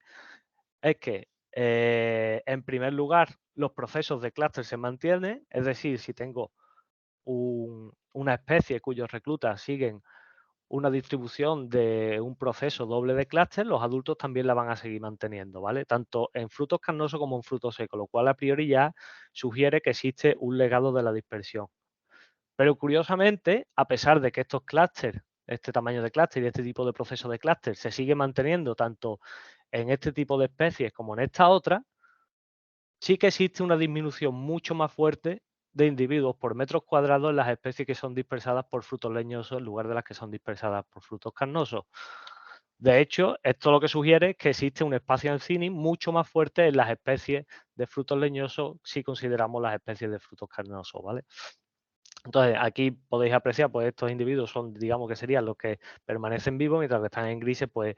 es que, en primer lugar, los procesos de clúster se mantienen, es decir, si tengo una especie cuyos reclutas siguen una distribución de un proceso doble de clúster, los adultos también la van a seguir manteniendo, ¿vale? Tanto en frutos carnosos como en frutos secos, lo cual a priori ya sugiere que existe un legado de la dispersión. Pero curiosamente, a pesar de que estos clústeres, este tamaño de clúster y este tipo de proceso de clúster se sigue manteniendo tanto en este tipo de especies como en esta otra, sí que existe una disminución mucho más fuerte de individuos por metros cuadrados en las especies que son dispersadas por frutos leñosos en lugar de las que son dispersadas por frutos carnosos. De hecho, esto lo que sugiere es que existe un espacio en thinning mucho más fuerte en las especies de frutos leñosos si consideramos las especies de frutos carnosos, ¿vale? Entonces, aquí podéis apreciar, pues estos individuos son, digamos que serían los que permanecen vivos, mientras que están en grises, pues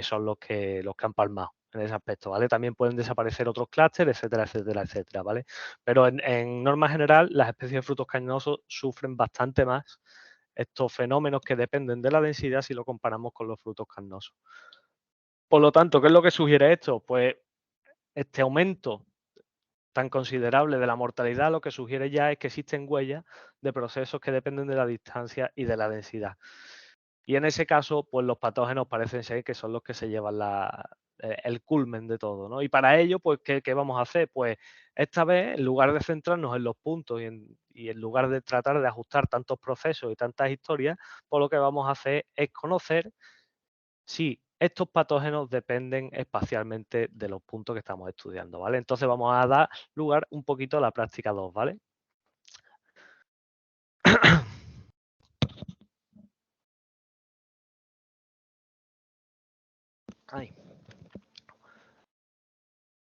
son los que han palmado en ese aspecto, ¿vale? También pueden desaparecer otros clústeres, etcétera, etcétera, etcétera, ¿vale? Pero en norma general, las especies de frutos carnosos sufren bastante más estos fenómenos que dependen de la densidad si lo comparamos con los frutos carnosos. Por lo tanto, ¿qué es lo que sugiere esto? Pues este aumento tan considerable de la mortalidad lo que sugiere ya es que existen huellas de procesos que dependen de la distancia y de la densidad. Y en ese caso, pues los patógenos parecen ser que son los que se llevan el culmen de todo, ¿no? Y para ello, pues, ¿qué vamos a hacer? Pues esta vez, en lugar de centrarnos en los puntos y en lugar de tratar de ajustar tantos procesos y tantas historias, pues lo que vamos a hacer es conocer si estos patógenos dependen espacialmente de los puntos que estamos estudiando, ¿vale? Entonces vamos a dar lugar un poquito a la práctica 2, ¿vale? Ay.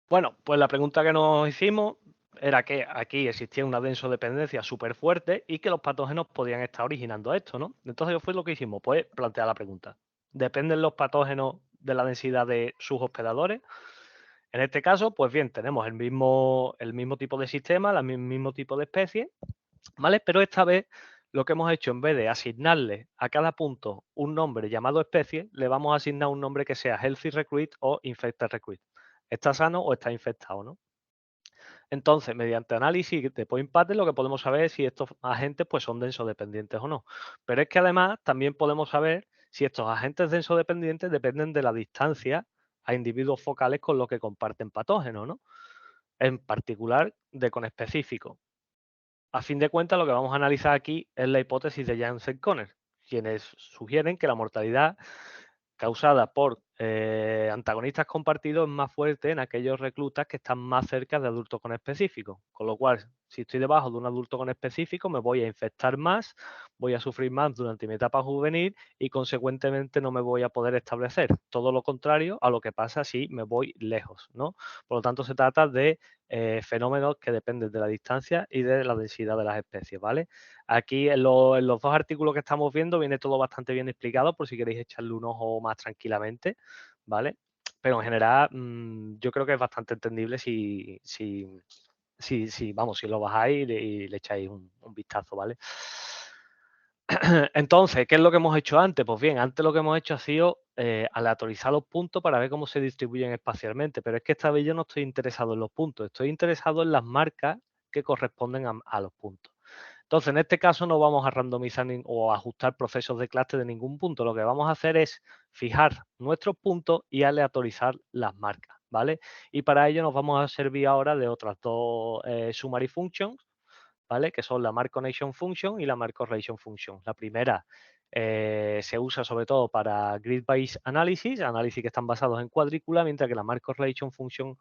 Bueno, pues la pregunta que nos hicimos era que aquí existía una densodependencia súper fuerte y que los patógenos podían estar originando esto, ¿no? Entonces, ¿qué fue lo que hicimos? Pues plantear la pregunta. ¿Dependen los patógenos de la densidad de sus hospedadores? En este caso, pues bien, tenemos el mismo tipo de sistema, el mismo tipo de especie, ¿vale? Pero esta vez lo que hemos hecho, en vez de asignarle a cada punto un nombre llamado especie, le vamos a asignar un nombre que sea Healthy Recruit o Infected Recruit. ¿Está sano o está infectado, no? Entonces, mediante análisis de point pattern, lo que podemos saber es si estos agentes pues, son densodependientes o no. Pero es que además también podemos saber si estos agentes densodependientes dependen de la distancia a individuos focales con los que comparten patógenos, ¿no? En particular de conespecíficos. A fin de cuentas, lo que vamos a analizar aquí es la hipótesis de Janssen-Conner, quienes sugieren que la mortalidad causada por antagonistas compartidos es más fuerte en aquellos reclutas que están más cerca de adultos con específicos. Con lo cual, si estoy debajo de un adulto con específico, me voy a infectar más, voy a sufrir más durante mi etapa juvenil y consecuentemente no me voy a poder establecer. Todo lo contrario a lo que pasa si me voy lejos, ¿no? Por lo tanto, se trata de fenómenos que dependen de la distancia y de la densidad de las especies, ¿vale? Aquí en los dos artículos que estamos viendo viene todo bastante bien explicado por si queréis echarle un ojo más tranquilamente, ¿vale? Pero en general yo creo que es bastante entendible si vamos, si lo bajáis y le echáis un vistazo, ¿vale? Entonces, ¿qué es lo que hemos hecho antes? Pues bien, antes lo que hemos hecho ha sido aleatorizar los puntos para ver cómo se distribuyen espacialmente, pero es que esta vez yo no estoy interesado en los puntos, estoy interesado en las marcas que corresponden a los puntos. Entonces, en este caso no vamos a randomizar o ajustar procesos de clase de ningún punto. Lo que vamos a hacer es fijar nuestros puntos y aleatorizar las marcas, ¿vale? Y para ello nos vamos a servir ahora de otras dos summary functions, ¿vale? Que son la Mark Connection Function y la Mark Correlation Function. La primera se usa sobre todo para grid-based analysis, análisis que están basados en cuadrícula, mientras que la Mark Correlation Function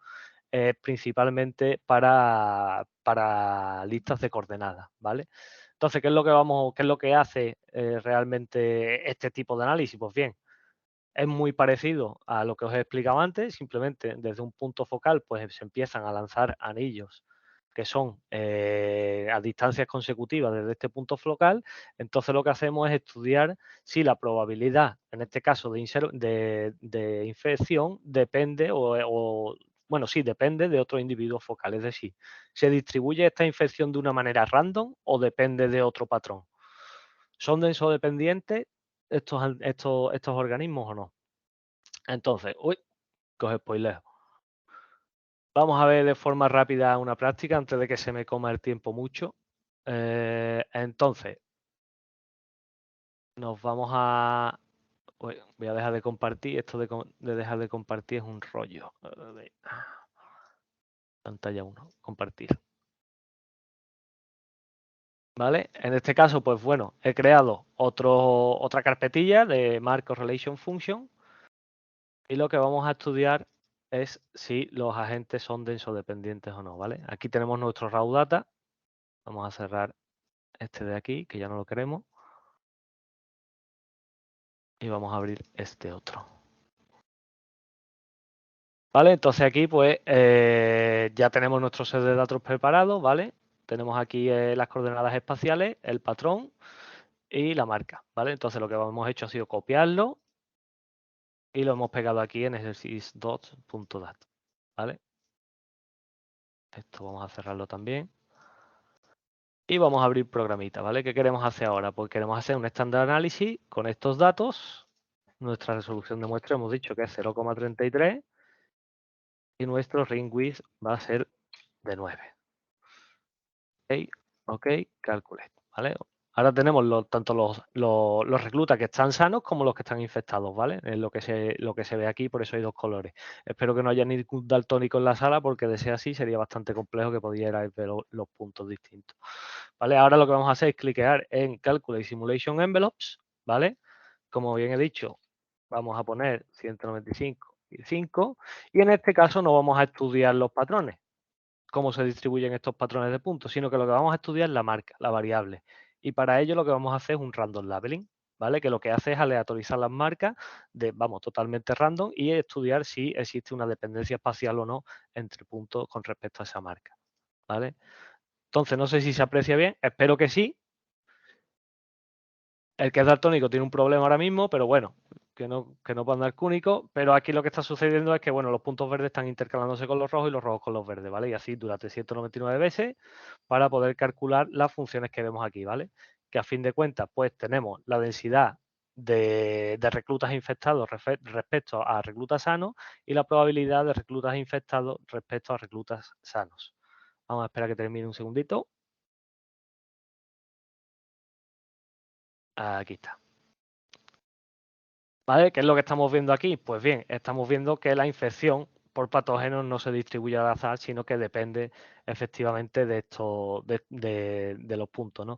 principalmente para listas de coordenadas, ¿vale? Entonces, qué es lo que hace realmente este tipo de análisis? Pues bien, es muy parecido a lo que os he explicado antes, simplemente desde un punto focal pues se empiezan a lanzar anillos que son a distancias consecutivas desde este punto focal. Entonces lo que hacemos es estudiar si la probabilidad, en este caso de infección, depende bueno, sí, depende de otro individuo focal. Es decir, ¿se distribuye esta infección de una manera random o depende de otro patrón? ¿Son densodependientes estos organismos o no? Entonces, uy, coge spoiler. Vamos a ver de forma rápida una práctica antes de que se me coma el tiempo mucho. Entonces, nos vamos a... voy a dejar de compartir. Esto de dejar de compartir es un rollo. Pantalla 1, compartir. ¿Vale? En este caso, pues bueno, he creado otra carpetilla de Mark Correlation Function y lo que vamos a estudiar es si los agentes son densodependientes o no, ¿vale? Aquí tenemos nuestro raw data. Vamos a cerrar este de aquí, que ya no lo queremos. Y vamos a abrir este otro. ¿Vale? Entonces aquí pues ya tenemos nuestro set de datos preparado, ¿vale? Tenemos aquí las coordenadas espaciales, el patrón y la marca, ¿vale? Entonces lo que hemos hecho ha sido copiarlo y lo hemos pegado aquí en exercice.dat, ¿vale? Esto vamos a cerrarlo también. Y vamos a abrir programita, ¿vale? ¿Qué queremos hacer ahora? Pues queremos hacer un estándar análisis con estos datos. Nuestra resolución de muestra hemos dicho que es 0,33 y nuestro ring width va a ser de 9. Ok, calculate, ¿vale? Ahora tenemos tanto los reclutas que están sanos como los que están infectados, ¿vale? Es lo que se ve aquí, por eso hay dos colores. Espero que no haya ningún daltónico en la sala, porque de ser así sería bastante complejo que pudierais ver los puntos distintos. ¿Vale? Ahora lo que vamos a hacer es cliquear en Calculate Simulation Envelopes, ¿vale? Como bien he dicho, Vamos a poner 195 y 5, y en este caso no vamos a estudiar los patrones, cómo se distribuyen estos patrones de puntos, sino que lo que vamos a estudiar es la marca, la variable. Y para ello lo que vamos a hacer es un random labeling, ¿vale? Que lo que hace es aleatorizar las marcas vamos, totalmente random y estudiar si existe una dependencia espacial o no entre puntos con respecto a esa marca, ¿vale? Entonces, no sé si se aprecia bien, espero que sí. El que es daltónico tiene un problema ahora mismo, pero bueno, que no puede andar cúnico, pero aquí lo que está sucediendo es que, bueno, los puntos verdes están intercalándose con los rojos y los rojos con los verdes, ¿vale? Y así durante 199 veces para poder calcular las funciones que vemos aquí, ¿vale? Que a fin de cuentas, pues tenemos la densidad de reclutas infectados respecto a reclutas sanos y la probabilidad de reclutas infectados respecto a reclutas sanos. Vamos a esperar a que termine un segundito. Aquí está. ¿Vale? ¿Qué es lo que estamos viendo aquí? Pues bien, estamos viendo que la infección por patógenos no se distribuye al azar, sino que depende efectivamente de esto, de los puntos, ¿no?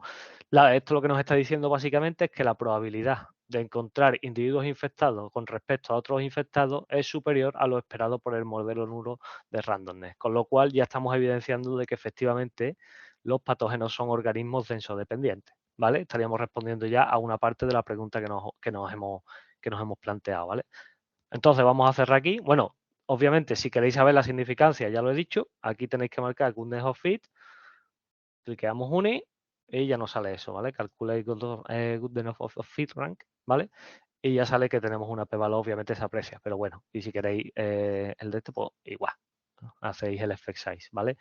Esto lo que nos está diciendo básicamente es que la probabilidad de encontrar individuos infectados con respecto a otros infectados es superior a lo esperado por el modelo nulo de randomness, con lo cual ya estamos evidenciando de que efectivamente los patógenos son organismos densodependientes, ¿vale? Estaríamos respondiendo ya a una parte de la pregunta que nos hemos planteado, ¿vale? Entonces vamos a cerrar aquí. Bueno, obviamente, si queréis saber la significancia, ya lo he dicho, aquí tenéis que marcar goodness of fit, cliqueamos uni y ya nos sale eso, ¿vale? Calculate goodness of fit rank, ¿vale? Y ya sale que tenemos una p-value, obviamente se aprecia, pero bueno, y si queréis el de este, pues igual, ¿no? Hacéis el effect size, ¿vale?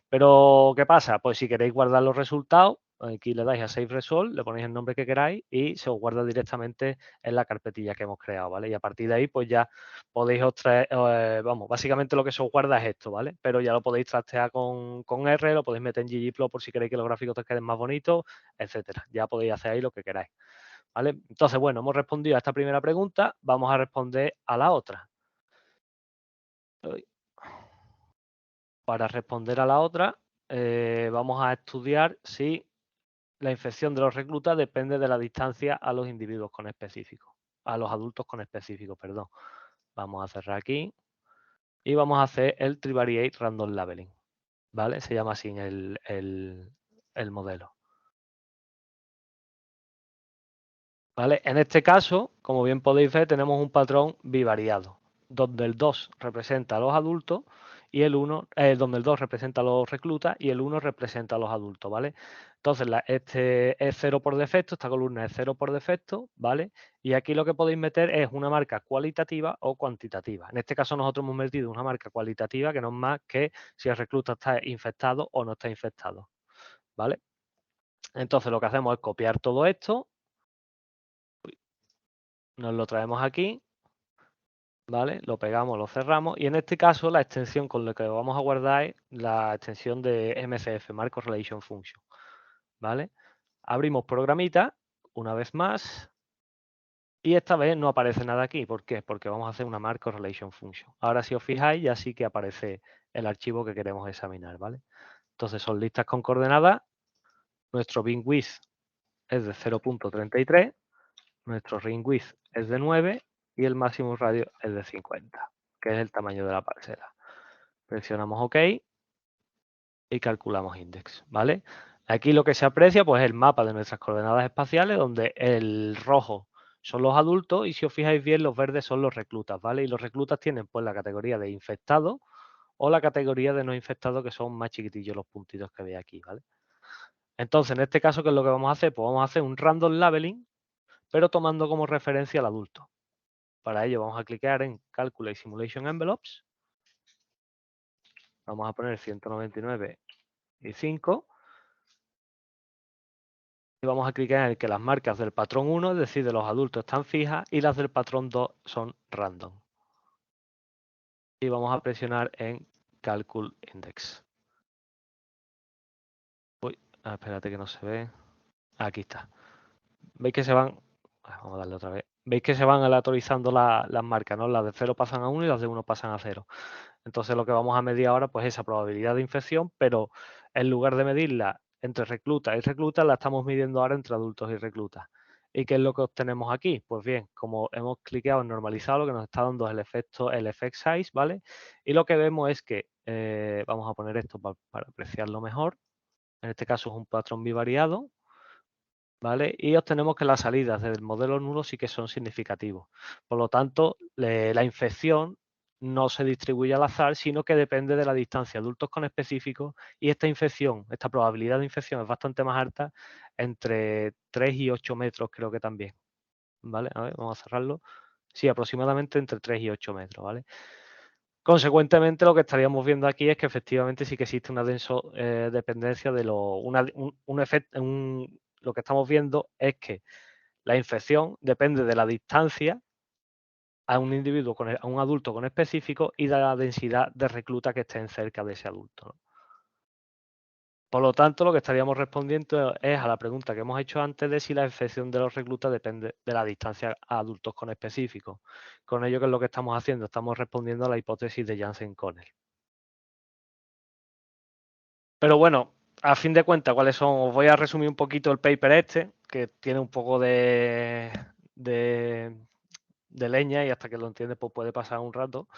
Pero, ¿qué pasa? Pues si queréis guardar los resultados, aquí le dais a Save Result, le ponéis el nombre que queráis y se os guarda directamente en la carpetilla que hemos creado, ¿vale? Y a partir de ahí, pues ya podéis vamos, básicamente lo que se os guarda es esto, ¿vale? Pero ya lo podéis trastear con R, lo podéis meter en ggplot por si queréis que los gráficos te queden más bonitos, etcétera. Ya podéis hacer ahí lo que queráis, ¿vale? Entonces, bueno, hemos respondido a esta primera pregunta, vamos a responder a la otra. Para responder a la otra, vamos a estudiar si la infección de los reclutas depende de la distancia a los individuos con específicos, a los adultos con específicos, perdón. Vamos a cerrar aquí y vamos a hacer el Trivariate Random Labeling, ¿vale? Se llama así el modelo. ¿Vale? En este caso, como bien podéis ver, tenemos un patrón bivariado, donde el 2 representa a los adultos y el 1, donde el 2 representa a los reclutas y el 1 representa a los adultos, ¿vale? Entonces, este es 0 por defecto, esta columna es 0 por defecto, ¿vale? Y aquí lo que podéis meter es una marca cualitativa o cuantitativa. En este caso nosotros hemos metido una marca cualitativa que no es más que si el recluta está infectado o no está infectado, ¿vale? Entonces lo que hacemos es copiar todo esto, nos lo traemos aquí, ¿vale? Lo pegamos, lo cerramos y en este caso la extensión con la que vamos a guardar es la extensión de MCF, Marco Relation Function, ¿vale? Abrimos programita una vez más y esta vez no aparece nada aquí. ¿Por qué? Porque vamos a hacer una Marco Relation Function. Ahora si os fijáis ya sí que aparece el archivo que queremos examinar, ¿vale? Entonces son listas con coordenadas, nuestro bin width es de 0.33, nuestro ring width es de 9 y el máximo radio es de 50, que es el tamaño de la parcela. Presionamos OK y calculamos index, ¿vale? Aquí lo que se aprecia pues, es el mapa de nuestras coordenadas espaciales, donde el rojo son los adultos y si os fijáis bien, los verdes son los reclutas, ¿vale? Y los reclutas tienen pues la categoría de infectado o la categoría de no infectado, que son más chiquitillos los puntitos que veis aquí, ¿vale? Entonces, en este caso, ¿qué es lo que vamos a hacer? Pues vamos a hacer un random labeling, pero tomando como referencia al adulto. Para ello vamos a clicar en Calculate Simulation Envelopes. Vamos a poner 199 y 5. Y vamos a clicar en el que las marcas del patrón 1, es decir, de los adultos, están fijas y las del patrón 2 son random. Y vamos a presionar en Calcul Index. Uy, espérate que no se ve. Aquí está. ¿Veis que se van? Vamos a darle otra vez. ¿Veis que se van aleatorizando las marcas, ¿no? Las de 0 pasan a 1 y las de 1 pasan a 0. Entonces lo que vamos a medir ahora pues es esa probabilidad de infección, pero en lugar de medirla entre reclutas y reclutas, la estamos midiendo ahora entre adultos y reclutas. ¿Y qué es lo que obtenemos aquí? Pues bien, como hemos cliqueado en normalizado, lo que nos está dando es el effect size, ¿vale? Y lo que vemos es que, vamos a poner esto para apreciarlo mejor. En este caso es un patrón bivariado, ¿vale? Y obtenemos que las salidas del modelo nulo sí que son significativos. Por lo tanto, la infección no se distribuye al azar, sino que depende de la distancia adultos con específicos, y esta infección, esta probabilidad de infección es bastante más alta, entre 3 y 8 metros creo que también, ¿vale? A ver, vamos a cerrarlo. Sí, aproximadamente entre 3 y 8 metros, ¿vale? Consecuentemente, lo que estaríamos viendo aquí es que efectivamente sí que existe una denso dependencia de un efecto, lo que estamos viendo es que la infección depende de la distancia a un individuo, a un adulto con específico, y de la densidad de reclutas que estén cerca de ese adulto, ¿no? Por lo tanto, lo que estaríamos respondiendo es a la pregunta que hemos hecho antes de si la infección de los reclutas depende de la distancia a adultos con específicos. Con ello, ¿qué es lo que estamos haciendo? Estamos respondiendo a la hipótesis de Janssen-Connell. Pero bueno, a fin de cuentas, ¿cuáles son? Os voy a resumir un poquito el paper este, que tiene un poco de, de leña, y hasta que lo entiendes pues puede pasar un rato.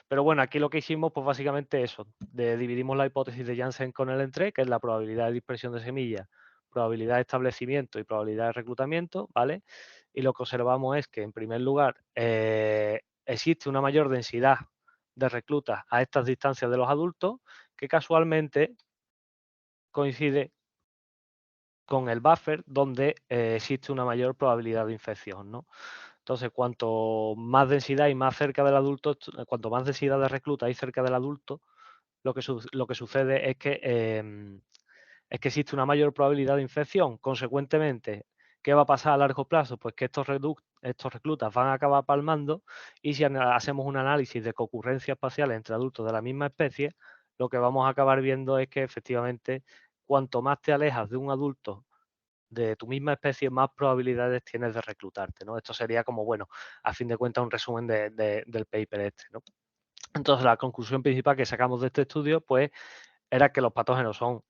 Pero bueno, aquí lo que hicimos pues básicamente eso, dividimos la hipótesis de Janssen con el entre, que es la probabilidad de dispersión de semillas, probabilidad de establecimiento y probabilidad de reclutamiento, ¿vale? Y lo que observamos es que, en primer lugar, existe una mayor densidad de reclutas a estas distancias de los adultos, que casualmente coincide con el buffer, donde existe una mayor probabilidad de infección, ¿no? Entonces, cuanto más densidad y más cerca del adulto, cuanto más densidad de recluta hay cerca del adulto, lo que sucede es que existe una mayor probabilidad de infección. Consecuentemente, ¿qué va a pasar a largo plazo? Pues que estos reclutas van a acabar palmando, y si hacemos un análisis de concurrencia espacial entre adultos de la misma especie, lo que vamos a acabar viendo es que efectivamente, cuanto más te alejas de un adulto de tu misma especie, más probabilidades tienes de reclutarte, ¿no? Esto sería como, bueno, a fin de cuentas, un resumen del paper este, ¿no? Entonces, la conclusión principal que sacamos de este estudio, pues, era que los patógenos son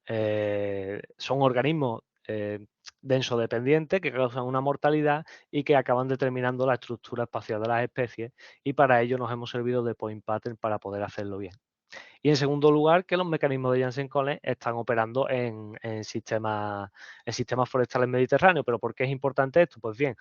organismos densodependientes que causan una mortalidad y que acaban determinando la estructura espacial de las especies, y para ello nos hemos servido de point pattern para poder hacerlo bien. Y en segundo lugar, que los mecanismos de Janssen-Connell están operando en sistemas forestales mediterráneos. ¿Pero por qué es importante esto? Pues bien,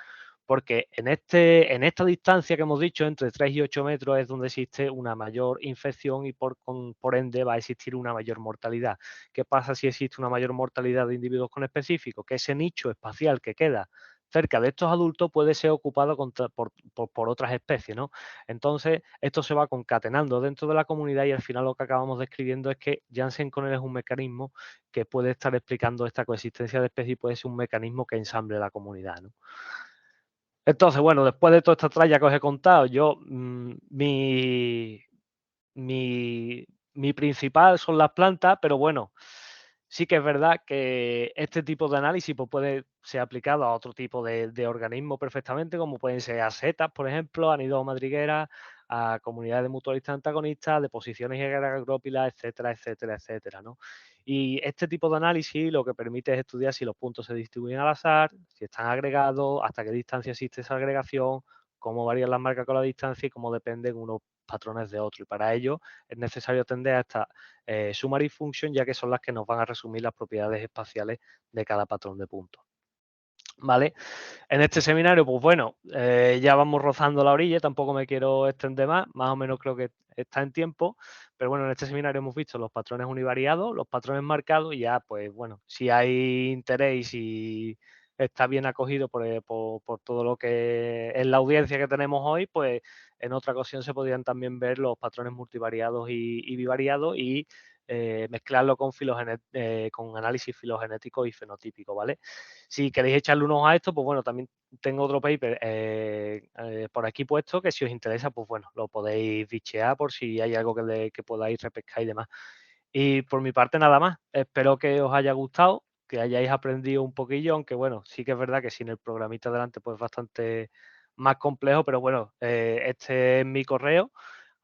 porque en esta distancia que hemos dicho, entre 3 y 8 metros, es donde existe una mayor infección y por ende va a existir una mayor mortalidad. ¿Qué pasa si existe una mayor mortalidad de individuos con específicos? Que ese nicho espacial que queda cerca de estos adultos puede ser ocupado por otras especies, ¿no? Entonces, esto se va concatenando dentro de la comunidad, y al final lo que acabamos describiendo es que Janssen-Connell es un mecanismo que puede estar explicando esta coexistencia de especies, y puede ser un mecanismo que ensamble la comunidad, ¿no? Entonces, bueno, después de toda esta tralla que os he contado, mi, mi principal son las plantas, pero bueno, sí que es verdad que este tipo de análisis pues, puede ser aplicado a otro tipo de organismos perfectamente, como pueden ser a setas, por ejemplo, a nidos o madrigueras, a comunidades de mutualistas antagonistas, de posiciones agrópilas, etcétera, etcétera, etcétera, ¿no? Y este tipo de análisis lo que permite es estudiar si los puntos se distribuyen al azar, si están agregados, hasta qué distancia existe esa agregación, cómo varían las marcas con la distancia y cómo dependen unos patrones de otros. Y para ello es necesario atender a esta summary function, ya que son las que nos van a resumir las propiedades espaciales de cada patrón de puntos. ¿Vale? En este seminario, pues bueno, ya vamos rozando la orilla, tampoco me quiero extender más o menos creo que está en tiempo, pero bueno, en este seminario hemos visto los patrones univariados, los patrones marcados, y ya, pues bueno, si hay interés y si está bien acogido por todo lo que es la audiencia que tenemos hoy, pues en otra ocasión se podrían también ver los patrones multivariados y bivariados, y mezclarlo con análisis filogenético y fenotípico, ¿vale? Si queréis echarle un ojo a esto, pues bueno, también tengo otro paper por aquí puesto, que si os interesa, pues bueno, lo podéis bichear por si hay algo que podáis repescar y demás. Y por mi parte nada más. Espero que os haya gustado, que hayáis aprendido un poquillo, aunque bueno, sí que es verdad que sin el programita delante pues bastante más complejo, pero bueno, este es mi correo,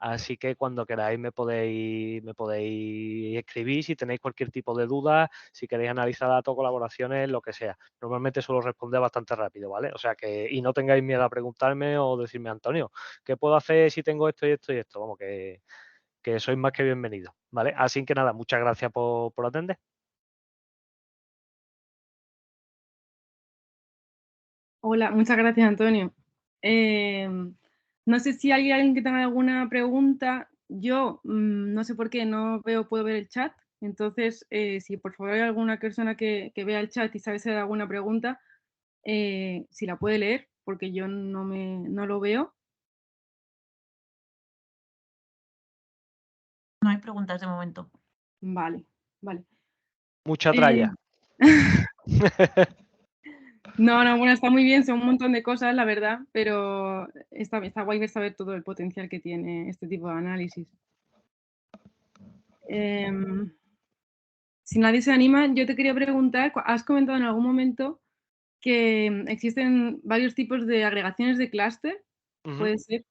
Así que cuando queráis me podéis escribir si tenéis cualquier tipo de duda, si queréis analizar datos, colaboraciones, lo que sea. Normalmente suelo responder bastante rápido, ¿vale? O sea que, y no tengáis miedo a preguntarme o decirme, Antonio, ¿qué puedo hacer si tengo esto y esto y esto? Vamos, que sois más que bienvenidos, ¿vale? Así que nada, muchas gracias por atender. Hola, muchas gracias, Antonio. No sé si hay alguien que tenga alguna pregunta. Yo no sé por qué no puedo ver el chat. Entonces, si por favor hay alguna persona que vea el chat y sabe si hay alguna pregunta, si la puede leer, porque yo no lo veo. No hay preguntas de momento. Vale, vale. Mucha Eh, tralla. No, bueno, está muy bien, son un montón de cosas, la verdad, pero está guay ver saber todo el potencial que tiene este tipo de análisis. Si nadie se anima, yo te quería preguntar, has comentado en algún momento que existen varios tipos de agregaciones de clúster, puede ser.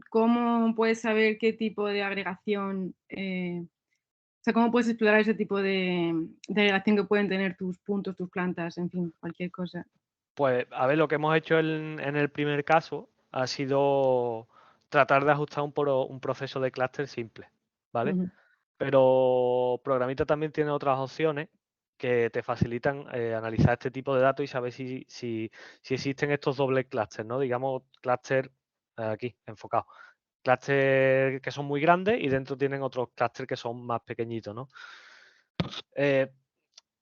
¿Cómo puedes saber qué tipo de agregación, o sea, cómo puedes explorar ese tipo de agregación que pueden tener tus puntos, tus plantas, en fin, cualquier cosa? Pues, a ver, lo que hemos hecho en el primer caso ha sido tratar de ajustar un proceso de clúster simple, ¿vale? Ujú. Pero Programita también tiene otras opciones que te facilitan analizar este tipo de datos y saber si existen estos dobles clústeres, ¿no? Digamos, clúster aquí, enfocado. Clúster que son muy grandes y dentro tienen otros clústeres que son más pequeñitos, ¿no?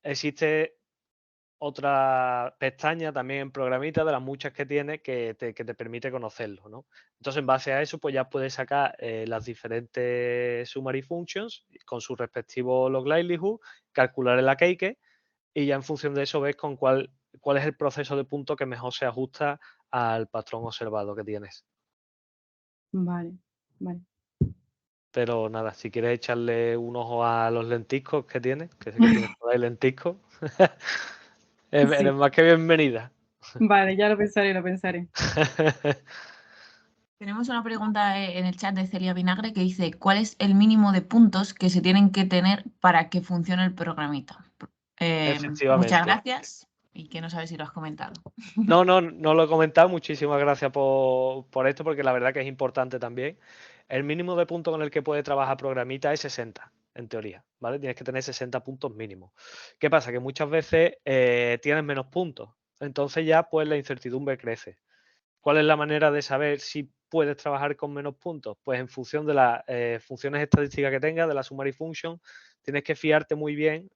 Existe otra pestaña también en Programita de las muchas que tiene que te permite conocerlo, ¿no? Entonces, en base a eso, pues ya puedes sacar las diferentes summary functions con su respectivo log livelihood, calcular el cake y ya en función de eso ves cuál es el proceso de punto que mejor se ajusta al patrón observado que tienes. Vale, vale. Pero nada, si quieres echarle un ojo a los lentiscos que tienes, que sé que tienes por ahí lentiscos, Sí, eres más que bienvenida. vale, ya lo pensaré, lo pensaré. Tenemos una pregunta en el chat de Celia Vinagre que dice, ¿cuál es el mínimo de puntos que se tienen que tener para que funcione el programita? Muchas Efectivamente. gracias y que no sabes si lo has comentado. No lo he comentado. Muchísimas gracias por esto, porque la verdad que es importante también. El mínimo de puntos con el que puede trabajar Programita es 60, en teoría, ¿vale? Tienes que tener 60 puntos mínimos. ¿Qué pasa? Que muchas veces tienes menos puntos. Entonces ya pues la incertidumbre crece. ¿Cuál es la manera de saber si puedes trabajar con menos puntos? Pues en función de las funciones estadísticas que tengas, de la summary function, tienes que fijarte muy bien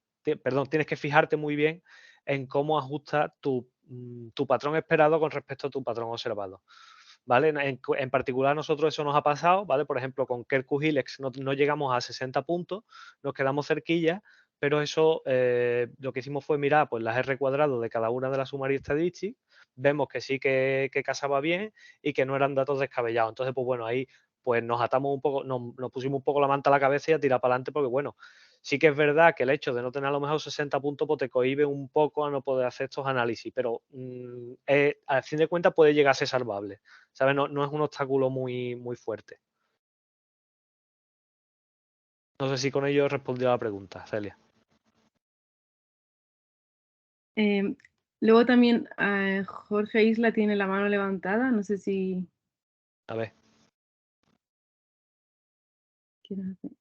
en cómo ajusta tu patrón esperado con respecto a tu patrón observado. ¿Vale? En particular, a nosotros eso nos ha pasado, ¿vale? Por ejemplo, con Kerku-Hilex no llegamos a 60 puntos, nos quedamos cerquilla, pero eso lo que hicimos fue mirar pues, las R cuadrado de cada una de las summary statistics, vemos que sí que casaba bien y que no eran datos descabellados. Entonces, pues bueno, ahí pues nos atamos un poco, nos pusimos un poco la manta a la cabeza y a tirar para adelante, porque bueno, sí que es verdad que el hecho de no tener a lo mejor 60 puntos pues te cohíbe un poco a no poder hacer estos análisis, pero al fin de cuentas puede llegar a ser salvable, ¿sabes? No es un obstáculo muy fuerte. No sé si con ello he respondido a la pregunta, Celia. Luego también Jorge Isla tiene la mano levantada, no sé si A ver. quieres hacer.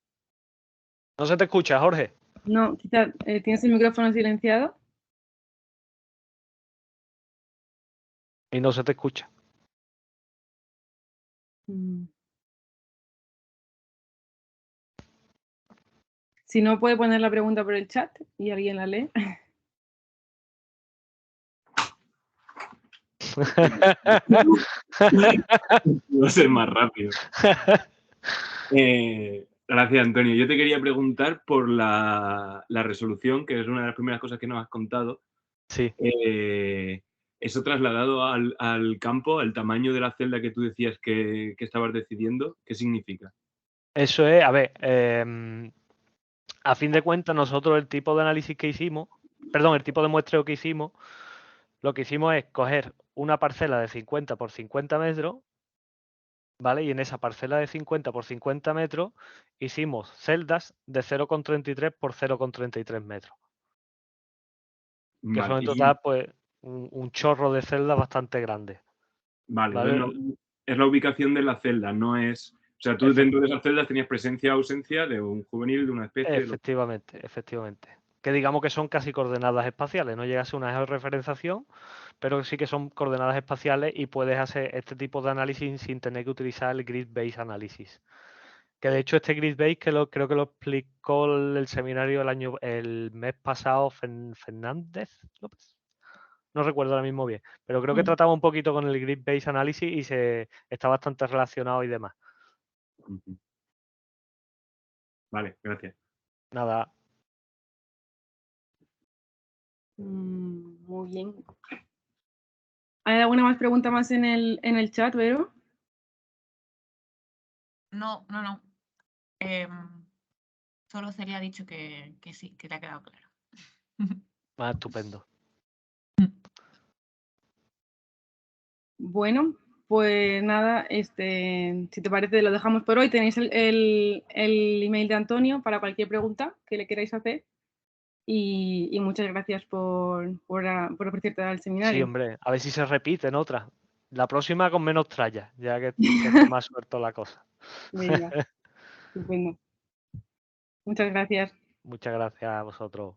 No se te escucha, Jorge. No, quizá tienes el micrófono silenciado. Y no se te escucha. Mm. Si no, puede poner la pregunta por el chat y alguien la lee. Va a ser más rápido. Gracias, Antonio. Yo te quería preguntar por la resolución, que es una de las primeras cosas que nos has contado. Sí. Eso trasladado al campo, el tamaño de la celda que tú decías que estabas decidiendo, ¿qué significa? Eso es, a ver, a fin de cuentas, nosotros el tipo de análisis que hicimos, el tipo de muestreo que hicimos, lo que hicimos es coger una parcela de 50 por 50 metros ¿vale? Y en esa parcela de 50 por 50 metros hicimos celdas de 0,33 por 0,33 metros. Que Vale, son en total, pues, un chorro de celdas bastante grande. Vale, ¿vale? Es la ubicación de la celda, no es... O sea, tú dentro de esas celdas tenías presencia o ausencia de un juvenil, de una especie... Efectivamente, efectivamente. Que digamos que son casi coordenadas espaciales, no llega a ser una georreferenciación, pero sí que son coordenadas espaciales y puedes hacer este tipo de análisis sin tener que utilizar el grid-based análisis. Que de hecho este grid-based creo que lo explicó el seminario el mes pasado Fernández López. No recuerdo ahora mismo bien, pero creo que trataba un poquito con el grid-based análisis y está bastante relacionado y demás. Vale, gracias. Nada. Muy bien. ¿Hay alguna más pregunta más en el chat, Vero? No. Solo Celia ha dicho que sí, que te ha quedado claro. Estupendo. Bueno, pues nada, si te parece lo dejamos por hoy. Tenéis el email de Antonio para cualquier pregunta que le queráis hacer. Y muchas gracias por ofrecerte al seminario. Sí, hombre, a ver si se repite en otra. La próxima con menos tralla, ya que esté más suelto la cosa. Venga, estupendo. Muchas gracias. Muchas gracias a vosotros.